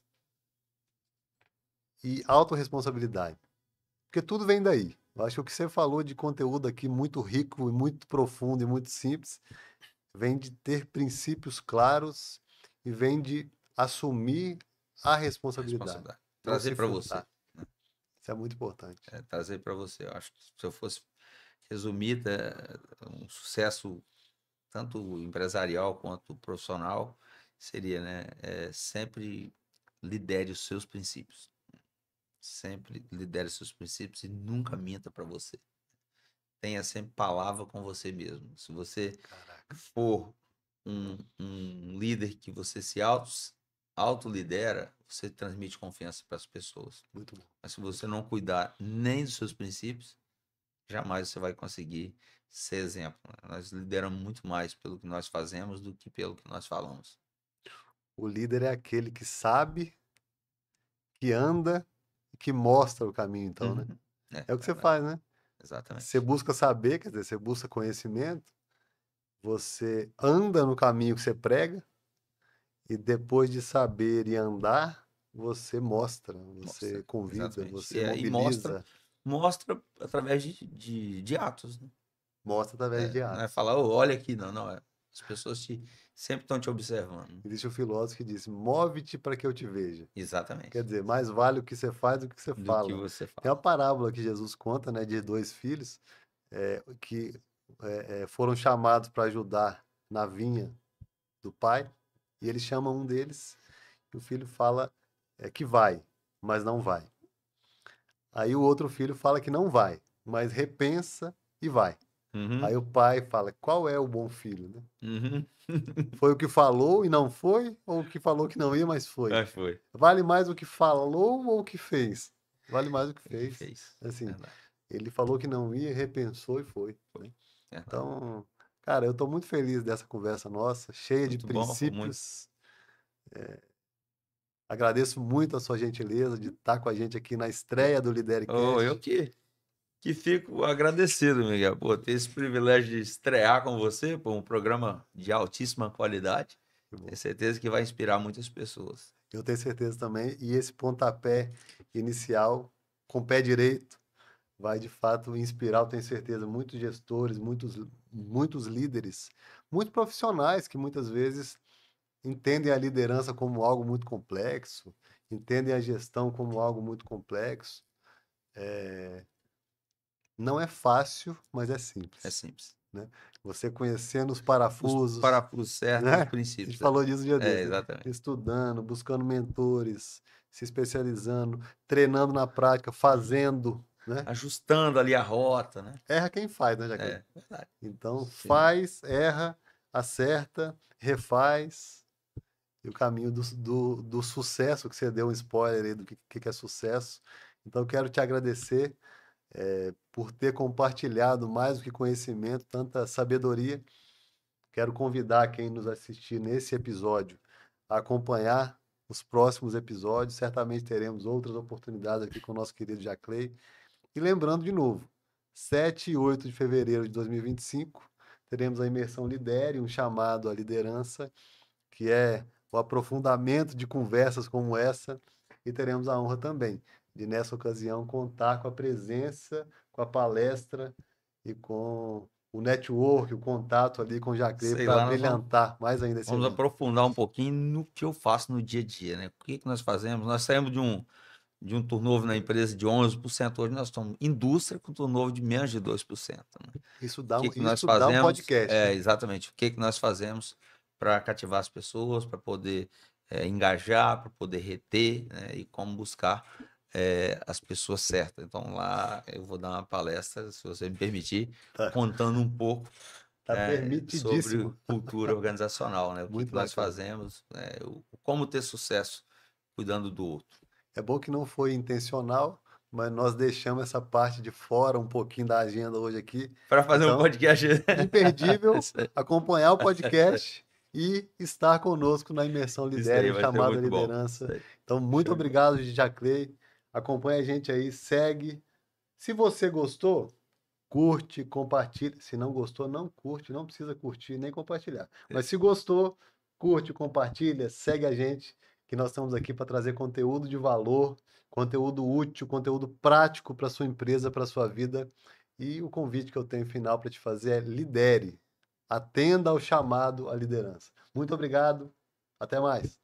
e autorresponsabilidade. Porque tudo vem daí. Eu acho que o que você falou de conteúdo aqui muito rico e muito profundo e muito simples, vem de ter princípios claros e vem de assumir a responsabilidade, Responsabilidade. não Trazer se para você, furtar. né? Isso é muito importante. Trazer para você. Eu acho que se eu fosse resumir, um sucesso tanto empresarial quanto profissional seria, né? Sempre lidere os seus princípios. Sempre lidere os seus princípios e nunca minta para você. Tenha sempre palavra com você mesmo. Se você Caraca, for um líder que você se auto-lidera, você transmite confiança para as pessoas. muito bom. Mas se você não cuidar nem dos seus princípios, jamais você vai conseguir ser exemplo, né? Nós lideramos muito mais pelo que nós fazemos do que pelo que nós falamos. O líder é aquele que sabe, que anda e que mostra o caminho, então, né? Uhum. É É o que você verdade, faz, né? Você exatamente. busca saber, quer dizer, você busca conhecimento, você anda no caminho que você prega, e depois de saber e andar, você mostra, você Mostra, convida, exatamente. você E mostra, mobiliza, mostra através de atos, né? mostra através de Não é atos. falar, "Ô, olha aqui, não, não. As pessoas sempre estão te observando. Existe um filósofo que diz: move-te para que eu te veja. Quer Exatamente. dizer, mais vale o que você faz do que você Do que fala. você Tem uma fala. parábola que Jesus conta, né, de dois filhos que foram chamados para ajudar na vinha do pai, e ele chama um deles, e o filho fala que vai, mas não vai. Aí o outro filho fala que não vai, mas repensa e vai. Aí Uhum, o pai fala: qual é o bom filho, né? uhum. Foi o que falou e não foi, ou o que falou que não ia, mas foi? Mas foi. Vale mais o que falou ou o que fez? Vale mais o que O que fez. fez. Assim, Verdade. ele falou que não ia, repensou e foi, Foi. né? Verdade. Então, cara, eu estou muito feliz dessa conversa nossa, cheia de Muito bom, muito. princípios. Agradeço muito a sua gentileza de estar com a gente aqui na estreia do Oh, eu Lidercast. que fico agradecido, Miguel, por ter esse privilégio de estrear com você, por um programa de altíssima qualidade. Que bom. Tenho certeza que vai inspirar muitas pessoas. Eu tenho certeza também. E esse pontapé inicial, com o pé direito, vai de fato inspirar, eu tenho certeza, muitos gestores, muitos líderes, muitos profissionais que muitas vezes entendem a liderança como algo muito complexo, entendem a gestão como algo muito complexo. Não é fácil, mas é É simples, simples. né? Você conhecendo os Os parafusos, parafusos certos, os né? A gente princípios. falou disso um dia desse, né? Exatamente. Estudando, buscando mentores, se especializando, treinando na prática, fazendo, né? Ajustando ali a rota, né? Erra quem faz, né, Jacqueline? Verdade. Então, Sim. faz, erra, acerta, refaz. E o caminho do sucesso, que você deu um spoiler aí do que é sucesso. Então, eu quero te agradecer. por ter compartilhado mais do que conhecimento, tanta sabedoria. Quero convidar quem nos assistir nesse episódio a acompanhar os próximos episódios. Certamente teremos outras oportunidades aqui com o nosso querido Jaclay. E lembrando de novo, 7 e 8 de fevereiro de 2025, teremos a imersão Lidere, um chamado à liderança, que é o aprofundamento de conversas como essa, e teremos a honra também de, nessa ocasião, contar com a presença, com a palestra e com o network, o contato ali com o Jaclay Sei para lá, nós vamos, brilhantar mais ainda esse vamos evento. aprofundar um pouquinho no que eu faço no dia a dia, né? O que que nós fazemos? Nós saímos de um turnover na empresa de 11%, hoje nós estamos indústria com turnover de menos de 2%, né? Isso O que que nós isso dá um fazemos? podcast, né? Exatamente, o que que nós fazemos para cativar as pessoas, para poder engajar, para poder reter, né? E como buscar as pessoas certas. Então lá eu vou dar uma palestra, se você me permitir, Tá, contando um pouco tá sobre permitidíssimo. cultura organizacional, né? O que Muito que nós bacana. fazemos, como ter sucesso cuidando do outro. É bom que não foi intencional, mas nós deixamos essa parte de fora um pouquinho da agenda hoje aqui. Para fazer um Então, podcast. imperdível Isso aí, acompanhar o podcast e estar conosco na imersão isso Lidere, aí um vai ser chamado à muito bom. Isso liderança. aí. Então, muito Show de bola. obrigado, Jaclay. Acompanha a gente aí, segue. Se você gostou, curte, compartilha. Se não gostou, não curte, não precisa curtir nem compartilhar. Mas se gostou, curte, compartilha, segue a gente, que nós estamos aqui para trazer conteúdo de valor, conteúdo útil, conteúdo prático para sua empresa, para sua vida. E o convite que eu tenho final para te fazer é lidere. Atenda ao chamado à liderança. Muito obrigado. Até mais.